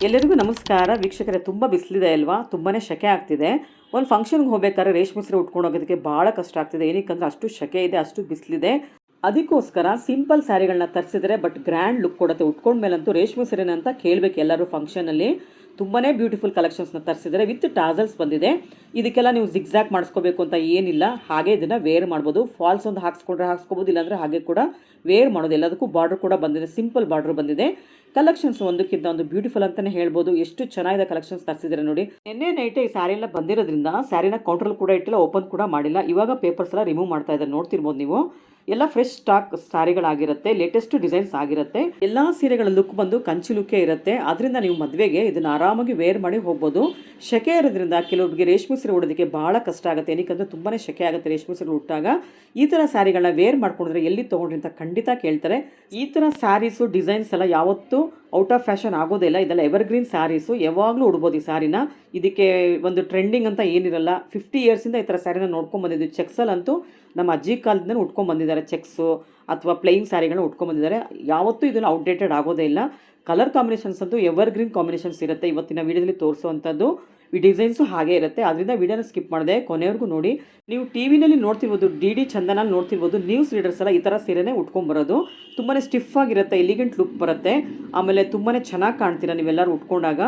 ಎಲ್ಲರಿಗೂ ನಮಸ್ಕಾರ ವೀಕ್ಷಕರೇ. ತುಂಬ ಬಿಸಿಲಿದೆ ಅಲ್ವಾ, ತುಂಬಾ ಶೆಕೆ ಆಗ್ತಿದೆ. ಒಂದು ಫಂಕ್ಷನ್ಗೆ ಹೋಗ್ಬೇಕಾದ್ರೆ ರೇಷ್ಮೆ ಸೀರೆ ಉಟ್ಕೊಂಡು ಹೋಗೋದಕ್ಕೆ ಭಾಳ ಕಷ್ಟ ಆಗ್ತಿದೆ. ಏನಕ್ಕಂದ್ರೆ ಅಷ್ಟು ಶೆಕೆ ಇದೆ, ಅಷ್ಟು ಬಿಸಿಲಿದೆ. ಅದಕ್ಕೋಸ್ಕರ ಸಿಂಪಲ್ ಸ್ಯಾರಿಗಳನ್ನ ತರಿಸಿದ್ರೆ ಬಟ್ ಗ್ರ್ಯಾಂಡ್ ಲುಕ್ ಕೊಡುತ್ತೆ. ಉಟ್ಕೊಂಡ್ಮೇಲಂತೂ ರೇಷ್ಮೆ ಸೀರೆನ ಅಂತ ಕೇಳಬೇಕು ಎಲ್ಲರೂ ಫಂಕ್ಷನಲ್ಲಿ. ತುಂಬಾ ಬ್ಯೂಟಿಫುಲ್ ಕಲೆಕ್ಷನ್ಸ್ನ ತರಿಸಿದರೆ ವಿತ್ ಟಾಸಲ್ಸ್ ಬಂದಿದೆ. ಇದಕ್ಕೆಲ್ಲ ನೀವು ಜಿಗ್ಜಾಕ್ ಮಾಡಿಸ್ಕೋಬೇಕು ಅಂತ ಏನಿಲ್ಲ, ಹಾಗೆ ಇದನ್ನು ವೇರ್ ಮಾಡ್ಬೋದು. ಫಾಲ್ಸ್ ಒಂದು ಹಾಕ್ಸ್ಕೊಂಡ್ರೆ ಹಾಕ್ಸ್ಕೋಬೋದು, ಇಲ್ಲಾಂದರೆ ಹಾಗೆ ಕೂಡ ವೇರ್ ಮಾಡೋದು. ಎಲ್ಲದಕ್ಕೂ ಬಾರ್ಡರ್ ಕೂಡ ಬಂದಿದೆ, ಸಿಂಪಲ್ ಬಾರ್ಡರ್ ಬಂದಿದೆ. ಕಲೆಕ್ಷನ್ಸ್ ಒಂದಕ್ಕಿಂತ ಒಂದು ಬ್ಯೂಟಿಫುಲ್ ಅಂತಲೇ ಹೇಳ್ಬೋದು. ಎಷ್ಟು ಚೆನ್ನಾಗಿದೆ ಕಲೆಕ್ಷನ್ಸ್ ತರಿಸಿದ್ರೆ ನೋಡಿ. ನಿನ್ನೆ ನೈಟೇ ಈ ಸ್ಯಾರಿ ಎಲ್ಲ ಬಂದಿರೋದ್ರಿಂದ ಸ್ಯಾರಿನ ಕೌಂಟ್ರಲ್ಲಿ ಕೂಡ ಇಟ್ಟಿಲ್ಲ, ಓಪನ್ ಕೂಡ ಮಾಡಿಲ್ಲ. ಇವಾಗ ಪೇಪರ್ಸ್ ಎಲ್ಲ ರಿಮೂವ್ ಮಾಡ್ತಾ ಇದ್ದಾರೆ, ನೋಡ್ತಿರ್ಬೋದು ನೀವು. ಎಲ್ಲ ಫ್ರೆಶ್ ಸ್ಟಾಕ್ ಸ್ಯಾರಿಗಳಾಗಿರುತ್ತೆ, ಲೇಟೆಸ್ಟ್ ಡಿಸೈನ್ಸ್ ಆಗಿರುತ್ತೆ. ಎಲ್ಲ ಸೀರೆಗಳ ಲುಕ್ ಬಂದು ಕಂಚಿ ಲುಕ್ಕೇ ಇರುತ್ತೆ. ಅದರಿಂದ ನೀವು ಮದುವೆಗೆ ಇದನ್ನು ಆರಾಮಾಗಿ ವೇರ್ ಮಾಡಿ ಹೋಗ್ಬೋದು. ಶೆಕೆ ಇರೋದ್ರಿಂದ ಕೆಲವೊಬ್ಬರಿಗೆ ರೇಷ್ಮೆ ಸೀರೆ ಉಡೋದಕ್ಕೆ ಭಾಳ ಕಷ್ಟ ಆಗುತ್ತೆ. ಏನಕ್ಕಂದ್ರೆ ತುಂಬಾ ಶೆಕೆ ಆಗುತ್ತೆ ರೇಷ್ಮೆ ಸೀರೆ ಉಟ್ಟಾಗ. ಈ ಥರ ಸ್ಯಾರಿಗಳನ್ನ ವೇರ್ ಮಾಡ್ಕೊಂಡ್ರೆ ಎಲ್ಲಿ ತೊಗೊಂಡ್ರಿ ಅಂತ ಖಂಡಿತ ಕೇಳ್ತಾರೆ. ಈ ಥರ ಸ್ಯಾರೀಸು ಡಿಸೈನ್ಸ್ ಎಲ್ಲ ಯಾವತ್ತೂ ಔಟ್ ಆಫ್ ಫ್ಯಾಷನ್ ಆಗೋದಿಲ್ಲ. ಇದೆಲ್ಲ ಎವರ್ಗ್ರೀನ್ ಸ್ಯಾರೀಸು, ಯಾವಾಗಲೂ ಉಡ್ಬೋದು ಈ ಸ್ಯಾರಿನ. ಇದಕ್ಕೆ ಒಂದು ಟ್ರೆಂಡಿಂಗ್ ಅಂತ ಏನಿರಲ್ಲ. 50 ಇಯರ್ಸಿಂದ ಈ ಥರ ಸ್ಯಾರಿನ ನೋಡ್ಕೊಂಡು ಬಂದಿದ್ದೀವಿ. ಚೆಕ್ಸಲ್ಲಂತೂ ನಮ್ಮ ಅಜ್ಜಿ ಕಾಲದಿಂದ ಉಟ್ಕೊಂಡು ಬಂದಿದ್ದಾರೆ. ಚೆಕ್ಸು ಅಥವಾ ಪ್ಲೈನ್ ಸ್ಯಾರಿಗಳನ್ನ ಉಟ್ಕೊಂಡು ಬಂದಿದ್ದಾರೆ. ಯಾವತ್ತೂ ಇದನ್ನು ಔಟ್ಡೇಟೆಡ್ ಆಗೋದೇ ಇಲ್ಲ. ಕಲರ್ ಕಾಂಬಿನೇಷನ್ಸ್ ಅಂತೂ ಎವರ್ಗ್ರೀನ್ ಕಾಂಬಿನೇಷನ್ಸ್ ಇರುತ್ತೆ. ಇವತ್ತಿನ ವೀಡಿಯೋದಲ್ಲಿ ತೋರಿಸುವಂಥದ್ದು ಈ ಡಿಸೈನ್ಸು ಹಾಗೆ ಇರುತ್ತೆ. ಅದರಿಂದ ವೀಡಿಯೋನ ಸ್ಕಿಪ್ ಮಾಡಿದೆ, ಕೊನೆವರೆಗೂ ನೋಡಿ. ನೀವು ಟಿ ವಿನಲ್ಲಿ ನೋಡ್ತಿರ್ಬೋದು, DD ಚಂದನಲ್ಲಿ ನೋಡ್ತಿರ್ಬೋದು, ನ್ಯೂಸ್ ರೀಡರ್ಸ್ ಎಲ್ಲ ಈ ಥರ ಸೀರೆನೇ ಉಟ್ಕೊಂಡ್ಬರೋದು. ತುಂಬಾ ಸ್ಟಿಫ್ ಆಗಿರುತ್ತೆ, ಎಲಿಗೆಂಟ್ ಲುಕ್ ಬರುತ್ತೆ. ಆಮೇಲೆ ತುಂಬಾ ಚೆನ್ನಾಗಿ ಕಾಣ್ತೀರಾ ನೀವೆಲ್ಲರೂ ಉಟ್ಕೊಂಡಾಗ.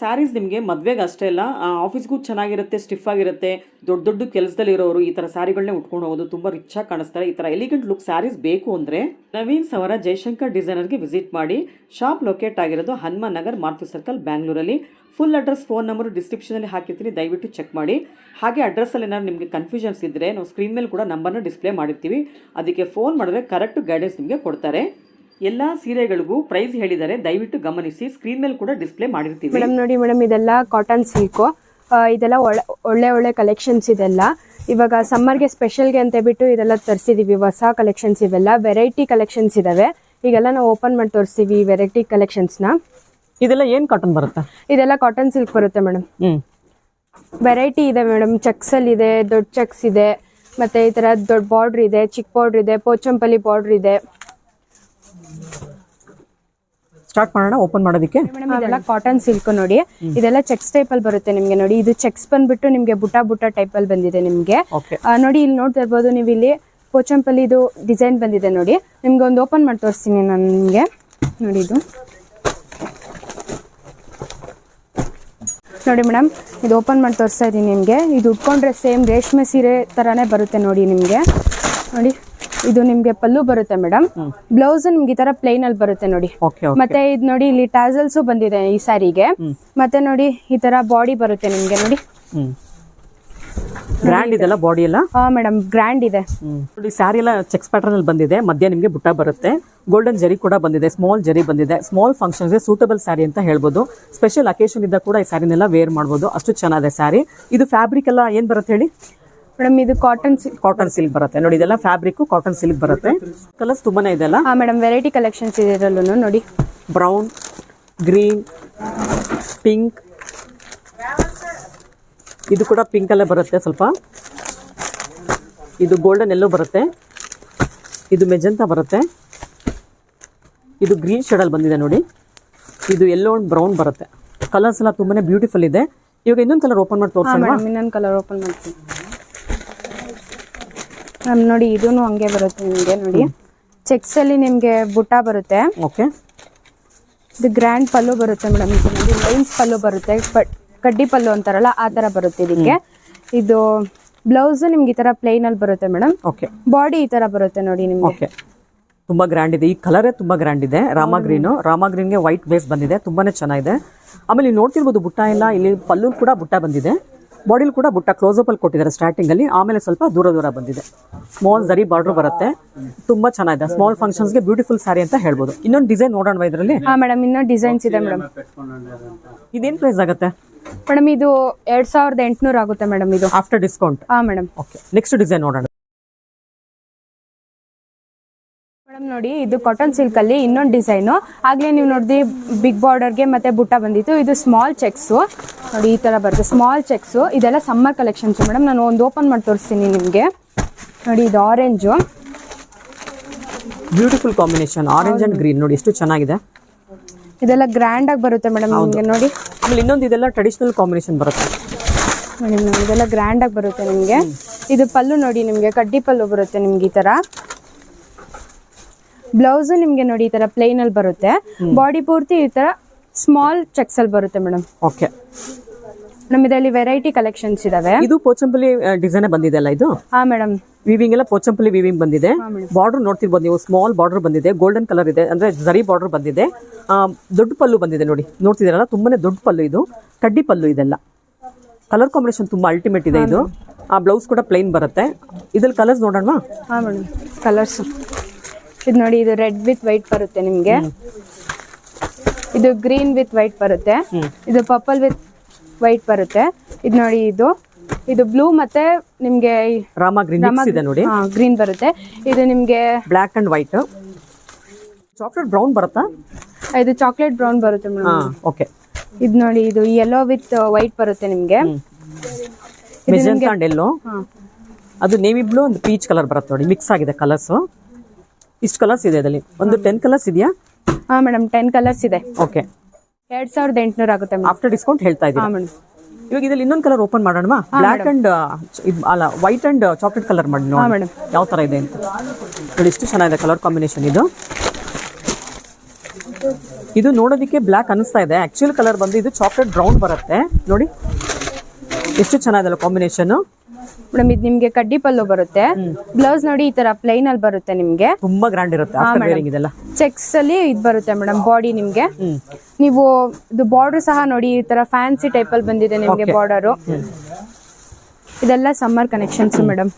ಸ್ಯಾರೀಸ್ ನಿಮಗೆ ಮದುವೆಗೆ ಅಷ್ಟೇ ಅಲ್ಲ, ಆಫೀಸ್ಗೂ ಚೆನ್ನಾಗಿರುತ್ತೆ, ಸ್ಟಿಫ್ ಆಗಿರುತ್ತೆ. ದೊಡ್ಡ ದೊಡ್ಡ ಕೆಲಸದಲ್ಲಿ ಇರೋರು ಈ ಥರ ಸ್ಯಾರಿಗಳನ್ನೇ ಉಟ್ಕೊಂಡು ಹೋಗೋದು, ತುಂಬ ರಿಚಾಗಿ ಕಾಣಿಸ್ತಾರೆ. ಈ ಥರ ಎಲಿಗೆಂಟ್ ಲುಕ್ ಸ್ಯಾರೀಸ್ ಬೇಕು ಅಂದರೆ ನವೀನ್ಸ್ ಅವರ ಜಯಶಂಕರ್ ಡಿಸೈನರ್ಗೆ ವಿಸಿಟ್ ಮಾಡಿ. ಶಾಪ್ ಲೊಕೇಟ್ ಆಗಿರೋದು ಹನುಮಾನ್ ನಗರ್, ಮಾರುತಿ ಸರ್ಕಲ್, ಬ್ಯಾಂಗ್ಳೂರಲ್ಲಿ. ಫುಲ್ ಅಡ್ರೆಸ್, ಫೋನ್ ನಂಬರು ಡಿಸ್ಕ್ರಿಪ್ಷನಲ್ಲಿ ಹಾಕಿರ್ತೀನಿ, ದಯವಿಟ್ಟು ಚೆಕ್ ಮಾಡಿ. ಹಾಗೆ ಅಡ್ರೆಸ್ಸಲ್ಲಿ ಏನಾದ್ರು ನಿಮಗೆ ಕನ್ಫ್ಯೂಷನ್ಸ್ ಇದ್ದರೆ ನಾವು ಸ್ಕ್ರೀನ್ ಮೇಲೆ ಕೂಡ ನಂಬರ್ನ ಡಿಸ್ಪ್ಲೇ ಮಾಡಿರ್ತೀವಿ. ಅದಕ್ಕೆ ಫೋನ್ ಮಾಡಿದ್ರೆ ಕರೆಕ್ಟ್ ಗೈಡೆನ್ಸ್ ನಿಮಗೆ ಕೊಡ್ತಾರೆ. ಎಲ್ಲ ಸೀರೆಗಳಿಗೂ ಪ್ರೈಸ್ ಹೇಳಿದ್ದಾರೆ, ದಯವಿಟ್ಟು ಗಮನಿಸಿ. ಸ್ಕ್ರೀನ್ ಮೇಲೆ ಕೂಡ ಡಿಸ್ಪ್ಲೇ ಮಾಡಿರ್ತೀವಿ. ಮೇಡಮ್ ನೋಡಿ ಮೇಡಮ್, ಇದೆಲ್ಲ ಕಾಟನ್ ಸಿಲ್ಕು. ಇದೆಲ್ಲ ಒಳ್ಳೆ ಕಲೆಕ್ಷನ್ಸ್. ಇದೆಲ್ಲ ಇವಾಗ ಸಮ್ಮರ್ಗೆ ಸ್ಪೆಷಲ್ಗೆ ಅಂತ ಬಿಟ್ಟು ಇದೆಲ್ಲ ತರಿಸಿದೀವಿ. ಹೊಸ ಕಲೆಕ್ಷನ್ಸ್ ಇವೆಲ್ಲ, ವೆರೈಟಿ ಕಲೆಕ್ಷನ್ಸ್ ಇದಾವೆ. ಈಗೆಲ್ಲ ನಾವು ಓಪನ್ ಮಾಡಿ ತೋರಿಸ್ತೀವಿ ವೆರೈಟಿ ಕಲೆಕ್ಷನ್ಸ್ನ. ಇದೆಲ್ಲ ಏನು ಕಾಟನ್ ಬರುತ್ತೆ? ಇದೆಲ್ಲ ಕಾಟನ್ ಸಿಲ್ಕ್ ಬರುತ್ತೆ ಮೇಡಮ್. ವೆರೈಟಿ ಇದೆ ಮೇಡಮ್. ಚೆಕ್ಸ್ ಅಲ್ಲಿ ಇದೆ, ದೊಡ್ಡ ಚೆಕ್ಸ್ ಇದೆ, ಮತ್ತೆ ಈ ತರ ದೊಡ್ಡ ಬಾರ್ಡರ್ ಇದೆ, ಚಿಕ್ಕ ಬಾರ್ಡರ್ ಇದೆ, ಪೋಚಂಪಲ್ಲಿ ಬಾರ್ಡರ್ ಇದೆ. ಸ್ಟಾರ್ಟ್ ಮಾಡೋಣ ಓಪನ್ ಮಾಡೋದಕ್ಕೆ. ಮೇಡಮ್ ಇದೆಲ್ಲ ಕಾಟನ್ ಸಿಲ್ಕ್ ನೋಡಿ. ಇದೆಲ್ಲ ಚೆಕ್ಸ್ ಟೈಪ್ ಅಲ್ಲಿ ಬರುತ್ತೆ ನಿಮ್ಗೆ. ನೋಡಿ ಇದು ಚೆಕ್ಸ್ ಬಂದ್ಬಿಟ್ಟು ನಿಮ್ಗೆ ಬುಟ್ಟ ಟೈಪ್ ಅಲ್ಲಿ ಬಂದಿದೆ ನಿಮ್ಗೆ. ನೋಡಿ ಇಲ್ಲಿ ನೋಡ್ತಾ ಇರ್ಬೋದು ನೀವು, ಇಲ್ಲಿ ಪೋಚಂಪಲ್ಲಿ ಇದು ಡಿಸೈನ್ ಬಂದಿದೆ ನೋಡಿ. ನಿಮ್ಗೆ ಒಂದು ಓಪನ್ ಮಾಡಿ ತೋರಿಸ್ತೀನಿ ನಾನು ನಿಮ್ಗೆ. ನೋಡಿ ಇದು ನೋಡಿ ಮೇಡಮ್, ಇದು ಓಪನ್ ಮಾಡಿ ತೋರಿಸ್ತಾ ಇದೀನಿ ನಿಮ್ಗೆ. ಇದು ಉಟ್ಕೊಂಡ್ರೆ ಸೇಮ್ ರೇಷ್ಮೆ ಸೀರೆ ತರಾನೇ ಬರುತ್ತೆ ನೋಡಿ ನಿಮ್ಗೆ. ನೋಡಿ ಇದು ನಿಮ್ಗೆ ಪಲ್ಲು ಬರುತ್ತೆ ಮೇಡಮ್. ಬ್ಲೌಸ್ ನಿಮ್ಗೆ ಈ ತರ ಪ್ಲೈನ್ ಅಲ್ಲಿ ಬರುತ್ತೆ ನೋಡಿ. ಮತ್ತೆ ಇದು ನೋಡಿ ಇಲ್ಲಿ ಟಾಸಲ್ಸ್ ಬಂದಿದೆ ಈ ಸ್ಯಾರಿಗೆ. ಮತ್ತೆ ನೋಡಿ ಈ ತರ ಬಾಡಿ ಬರುತ್ತೆ ನಿಮ್ಗೆ. ನೋಡಿ ಗ್ರ್ಯಾಂಡ್ ಇದೆಲ್ಲ ಬಾಡಿ ಎಲ್ಲ. ಮೇಡಮ್ ಗ್ರ್ಯಾಂಡ್ ಇದೆ ನೋಡಿ. ಸ್ಯಾರಿ ಎಲ್ಲ ಚೆಕ್ಸ್ ಪ್ಯಾಟರ್ನ್ ಅಲ್ಲಿ ಬಂದಿದೆ. ಮಧ್ಯ ನಿಮಗೆ ಬುಟ್ಟ ಬರುತ್ತೆ. ಗೋಲ್ಡನ್ ಜರಿ ಕೂಡ ಬಂದಿದೆ, ಸ್ಮಾಲ್ ಜರಿ ಬಂದಿದೆ. ಸ್ಮಾಲ್ ಫಂಕ್ಷನ್ಸ್ಗೆ ಸೂಟಬಲ್ ಸ್ಯಾರಿ ಅಂತ ಹೇಳ್ಬೋದು. ಸ್ಪೆಷಲ್ ಅಕೇಶನ್ ಇದ್ದ ಕೂಡ ಈ ಸ್ಯಾರಿನೆಲ್ಲ ವೇರ್ ಮಾಡ್ಬೋದು, ಅಷ್ಟು ಚೆನ್ನಾಗಿದೆ ಸ್ಯಾರಿ. ಇದು ಫ್ಯಾಬ್ರಿಕ್ ಎಲ್ಲ ಏನ್ ಬರುತ್ತೆ ಹೇಳಿ ಮೇಡಮ್? ಇದು ಕಾಟನ್ ಸಿಲ್ಕ್ ಬರುತ್ತೆ ನೋಡಿ. ಇದೆಲ್ಲ ಫ್ಯಾಬ್ರಿಕ್ ಕಾಟನ್ ಸಿಲ್ಕ್ ಬರುತ್ತೆ. ಕಲರ್ಸ್ ತುಂಬಾನೇ ಇದೆ ಅಲ್ಲ? ಮೇಡಮ್ ವೆರೈಟಿ ಕಲೆಕ್ಷನ್ಸ್ ಇದೆ ಇದರಲ್ಲೂ ನೋಡಿ. ಬ್ರೌನ್, ಗ್ರೀನ್, ಪಿಂಕ್, ಇದು ಕೂಡ ಪಿಂಕ್ ಅಲ್ಲೇ ಬರುತ್ತೆ ಸ್ವಲ್ಪ. ಇದು ಗೋಲ್ಡನ್ ಎಲ್ಲೋ ಬರುತ್ತೆ. ಇದು ಮೆಜೆಂಟಾ ಬರುತ್ತೆ. ಇದು ಗ್ರೀನ್ ಶೇಡ್ ಅಲ್ಲಿ ಬಂದಿದೆ ನೋಡಿ. ಇದು ಯೆಲ್ಲೋ ಅಂಡ್ ಬ್ರೌನ್ ಬರುತ್ತೆ. ಕಲರ್ಸ್ ಎಲ್ಲ ತುಂಬಾನೇ ಬ್ಯೂಟಿಫುಲ್ ಇದೆ. ಇವಾಗ ಇನ್ನೊಂದು ಕಲರ್ ಓಪನ್ ಮಾಡಿ ತೋರಿಸೋಣ. ಇನ್ನೊಂದು ಕಲರ್ ಓಪನ್ ಮಾಡ್ತೀನಿ ಮ್ಯಾಮ್. ನೋಡಿ ಇದೂ ಹಂಗೆ ಬರುತ್ತೆ ನಿಮಗೆ. ನೋಡಿ ಚೆಕ್ಸ್ ಅಲ್ಲಿ ನಿಮ್ಗೆ ಬುಟ್ಟ ಬರುತ್ತೆ. ಓಕೆ. ಇದು ಗ್ರ್ಯಾಂಡ್ ಪಲ್ಲು ಬರುತ್ತೆ ಮೇಡಮ್. ಇದು ನೋಡಿ ಲೈನ್ಸ್ ಪಲ್ಲು ಬರುತ್ತೆ, ಕಡ್ಡಿ ಪಲ್ಲು ಅಂತಾರಲ್ಲ ಆ ತರ ಬರುತ್ತೆ ಇದಕ್ಕೆ. ಇದು ಬ್ಲೌಸ್ ನಿಮ್ಗೆ ಈ ತರ ಪ್ಲೈನ್ ಅಲ್ಲಿ ಬರುತ್ತೆ ಮೇಡಮ್. ಓಕೆ. ಬಾಡಿ ಈ ತರ ಬರುತ್ತೆ ನೋಡಿ ನಿಮ್ಗೆ. ಓಕೆ. ತುಂಬಾ ಗ್ರ್ಯಾಂಡ್ ಇದೆ. ಈ ಕಲರೇ ತುಂಬಾ ಗ್ರ್ಯಾಂಡ್ ಇದೆ. ರಾಮಾ ಗ್ರೀನ್ಗೆ ವೈಟ್ ಬೇಸ್ ಬಂದಿದೆ, ತುಂಬಾನೇ ಚೆನ್ನಾಗಿದೆ. ಆಮೇಲೆ ಇಲ್ಲಿ ನೋಡ್ತಿರ್ಬೋದು ಬುಟ್ಟ ಎಲ್ಲ. ಇಲ್ಲಿ ಪಲ್ಲು ಕೂಡ ಬುಟ್ಟ ಬಂದಿದೆ, ಬಾಡಿಲಿ ಕೂಡ ಬುಟ್ಟ ಕ್ಲೋಸಪ್ ಅಲ್ಲಿ ಕೊಟ್ಟಿದ್ದಾರೆ ಸ್ಟಾರ್ಟಿಂಗ್ ಅಲ್ಲಿ. ಆಮೇಲೆ ಸ್ವಲ್ಪ ದೂರ ಬಂದಿದೆ. ಸ್ಮಾಲ್ ಜರಿ ಬಾರ್ಡರ್ ಬರುತ್ತೆ, ತುಂಬಾ ಚೆನ್ನಾಗಿದೆ. ಸ್ಮಾಲ್ ಫಂಕ್ಷನ್ಸ್ಗೆ ಬ್ಯೂಟಿಫುಲ್ ಸ್ಯಾರಿ ಅಂತ ಹೇಳ್ಬೋದು. ಇನ್ನೊಂದು ಡಿಸೈನ್ ನೋಡೋಣ ಇದರಲ್ಲಿ. ಮೇಡಮ್ ಇನ್ನೊಂದು ಡಿಸೈನ್ಸ್ ಇದೆ ಮೇಡಮ್. ಇದೇನ್ ಪ್ರೈಸ್ ಆಗುತ್ತೆ ಮೇಡಮ್? ಇದು 2800 ಆಗುತ್ತೆ ಮೇಡಮ್ ಇದು after discount. Madam. Okay, next design ನೋಡೋಣ ಮೇಡಮ್. ನೋಡಿ ಇದು ಕಾಟನ್ ಸಿಲ್ಕ್ ಅಲ್ಲಿ ಇನ್ನೊಂದು ಡಿಸೈನು. ಆಗ್ಲೇ ನೀವು ನೋಡಿದ್ರಿ ಬಿಗ್ ಬಾರ್ಡರ್ಗೆ ಮತ್ತೆ ಬುಟ್ಟ ಬಂದಿತ್ತು. ಇದು ಸ್ಮಾಲ್ ಚೆಕ್ಸ್ ನೋಡಿ, ಈ ತರ ಬರುತ್ತೆ ಸ್ಮಾಲ್ ಚೆಕ್ಸ್. ಇದೆಲ್ಲ ಸಮ್ಮರ್ ಕಲೆಕ್ಷನ್ಸ್ ಮೇಡಮ್. ನಾನು ಒಂದು ಓಪನ್ ಮಾಡಿ ತೋರಿಸ್ತೀನಿ ನಿಮ್ಗೆ. ನೋಡಿ ಇದು orange, beautiful combination. Orange and green ನೋಡಿ ಎಷ್ಟು ಚೆನ್ನಾಗಿದೆ. ಇದೆಲ್ಲ ಗ್ರ್ಯಾಂಡ್ ಆಗಿ ಬರುತ್ತೆ ಮೇಡಮ್ ನಿಮಗೆ ನೋಡಿ. ಆಮೇಲೆ ಇನ್ನೊಂದು ಇದೆಲ್ಲ ಟ್ರೆಡಿಷನಲ್ ಕಾಂಬಿನೇಷನ್ ಬರುತ್ತೆ ನೋಡಿ ಮೇಡಮ್, ಇದೆಲ್ಲ ಗ್ರ್ಯಾಂಡ್ ಆಗಿ ಬರುತ್ತೆ ನಿಮಗೆ. ಇದು ಪಲ್ಲು ನೋಡಿ ನಿಮಗೆ ಕಡ್ಡಿ ಪಲ್ಲು ಬರುತ್ತೆ ನಿಮ್ಗೆ ಈ ತರ. ಬ್ಲೌಸ್ ನಿಮ್ಗೆ ನೋಡಿ ಈ ತರ ಪ್ಲೇನ್ ಅಲ್ಲಿ ಬರುತ್ತೆ. ಬಾಡಿ ಪೂರ್ತಿ ಈ ತರ ಸ್ಮಾಲ್ ಚೆಕ್ಸ್ ಅಲ್ಲಿ ಬರುತ್ತೆ ಮೇಡಮ್. ಓಕೆ ಮೇಡಮ್ ಇದರಲ್ಲಿ ವೆರೈಟಿ ಕಲೆಕ್ಷನ್ಸ್ ಇದಾವೆ. ಇದು ಪೋಚಂಪಲ್ಲಿ ಡಿಸೈನ್ ಬಂದಿದೆ ಅಲ್ಲ ಇದು? ಹಾ ಮೇಡಮ್, ವಿವಿಂಗ್ ಎಲ್ಲ ಪೋಚಂಪಲ್ಲಿ ವಿವಿಂಗ್ ಬಂದಿದೆ. ಬಾರ್ಡರ್ ನೋಡ್ತಿರ್ಬೋದು ನೀವು, ಸ್ಮಾಲ್ ಬಾರ್ಡರ್ ಬಂದಿದೆ, ಗೋಲ್ಡನ್ ಕಲರ್ ಇದೆ, ಅಂದ್ರೆ ಜರಿ ಬಾರ್ಡರ್ ಬಂದಿದೆ. ದೊಡ್ಡ ಪಲ್ಲು ಬಂದಿದೆ ನೋಡಿ, ನೋಡ್ತಿದ್ದೀರಲ್ಲ ತುಂಬಾನೇ ದೊಡ್ಡ ಪಲ್ಲು. ಇದು ಕಡ್ಡಿ ಪಲ್ಲು. ಇದೆಲ್ಲ ಕಲರ್ ಕಾಂಬಿನೇಷನ್ ತುಂಬಾ ಅಲ್ಟಿಮೇಟ್ ಇದೆ ಇದು. ಆ ಬ್ಲೌಸ್ ಕೂಡ ಪ್ಲೈನ್ ಬರುತ್ತೆ. ಇದ್ರಲ್ಲಿ ಕಲರ್ಸ್ ನೋಡೋಣ. ಹಾ ಮೇಡಮ್, ಕಲರ್ಸ್ ಇದು ನೋಡಿ, ಇದು ರೆಡ್ ವಿತ್ ವೈಟ್ ಬರುತ್ತೆ ನಿಮ್ಗೆ. ಇದು ಗ್ರೀನ್ ವಿತ್ ವೈಟ್ ಬರುತ್ತೆ. ಇದು ಪರ್ಪಲ್ ವಿತ್ ವೈಟ್ ಬರುತ್ತೆ. ಇದು ನೋಡಿ, ಇದು ಬ್ಲೂ ಮತ್ತೆ ನಿಮ್ಗೆ ರಾಮ ಗ್ರೀನ್ ಇದೆ ನೋಡಿ, ಗ್ರೀನ್ ಬರುತ್ತೆ. ಇದು ನಿಮ್ಗೆ black and white. Chocolate brown ಬರುತ್ತಾ? ಇದು ಚಾಕ್ಲೇಟ್ ಬ್ರೌನ್ ಬರುತ್ತೆ ಮೇಡಮ್. ಓಕೆ. ಇದು ನೋಡಿ, ಇದು ಯೆಲ್ಲೋ ವಿತ್ ವೈಟ್ ಬರುತ್ತೆ ನಿಮ್ಗೆ. Magenta and yellow. ಅದು ನೇವಿ ಬ್ಲೂ ಒಂದು ಪೀಚ್ ಕಲರ್ ಬರುತ್ತೆ ನೋಡಿ, ಮಿಕ್ಸ್ ಆಗಿದೆ ಕಲರ್ಸ್. ಇಷ್ಟು ಕಲರ್ಸ್ ಇದೆ ಇದರಲ್ಲಿ. ಒಂದು 10 ಕಲರ್ಸ್ ಇದೆಯಾ? ಹಾ ಮೇಡಮ್, 10 ಕಲರ್ಸ್ ಇದೆ. ಓಕೆ. 2800 ಆಗುತ್ತೆ ಆಫ್ಟರ್ ಡಿಸ್ಕೌಂಟ್ ಹೇಳ್ತಾ ಇದ್ದೀನಿ. ಹಾ ಮೇಡಮ್. ಇವಾಗ ಇದ್ರಲ್ಲಿ ಇನ್ನೊಂದು ಕಲರ್ ಓಪನ್ ಮಾಡೋಣ. ಬ್ಲಾಕ್ ಅಂಡ್ ಅಲ್ಲ, ವೈಟ್ ಅಂಡ್ ಚಾಕ್ಲೇಟ್ ಕಲರ್ ಮಾಡಿ ನೋಡಿ ಯಾವ ತರ ಇದೆ ಅಂತ. ನೋಡಿ ಎಷ್ಟು ಚೆನ್ನಾಗಿದೆ ಕಲರ್ ಕಾಂಬಿನೇಷನ್ ಇದು. ಇದು ನೋಡೋದಕ್ಕೆ ಬ್ಲಾಕ್ ಅನಿಸ್ತಾ ಇದೆ, ಆಕ್ಚುಯಲ್ ಕಲರ್ ಬಂದು ಇದು ಚಾಕ್ಲೇಟ್ ಬ್ರೌನ್ ಬರುತ್ತೆ. ನೋಡಿ ಎಷ್ಟು ಚೆನ್ನಾಗಿದೆ ಕಾಂಬಿನೇಷನ್. ಮೇಡಮ್ ಇದು ನಿಮ್ಗೆ ಕಡ್ಡಿ ಪಲ್ಲು ಬರುತ್ತೆ. ಬ್ಲೌಸ್ ನೋಡಿ ಈ ತರ ಪ್ಲೈನ್ ಅಲ್ಲಿ ಬರುತ್ತೆ ನಿಮ್ಗೆ. ತುಂಬಾ ಗ್ರ್ಯಾಂಡ್ ಇರುತ್ತೆ ಆಫ್ಟರ್ ವೇರಿಂಗ್ ಇದೆಲ್ಲ. ಚೆಕ್ಸ್ ಅಲ್ಲಿ ಇದು ಬರುತ್ತೆ ಮೇಡಮ್ ಬಾಡಿ ನಿಮ್ಗೆ. ನೀವು ಇದು ಬಾರ್ಡರ್ ಸಹ ನೋಡಿ ಈ ತರ ಫ್ಯಾನ್ಸಿ ಟೈಪ್ ಅಲ್ಲಿ ಬಂದಿದೆ ನಿಮ್ಗೆ ಬಾರ್ಡರ್. ಇದೆಲ್ಲ ಸಮ್ಮರ್ ಕನೆಕ್ಷನ್ಸ್ ಮೇಡಮ್.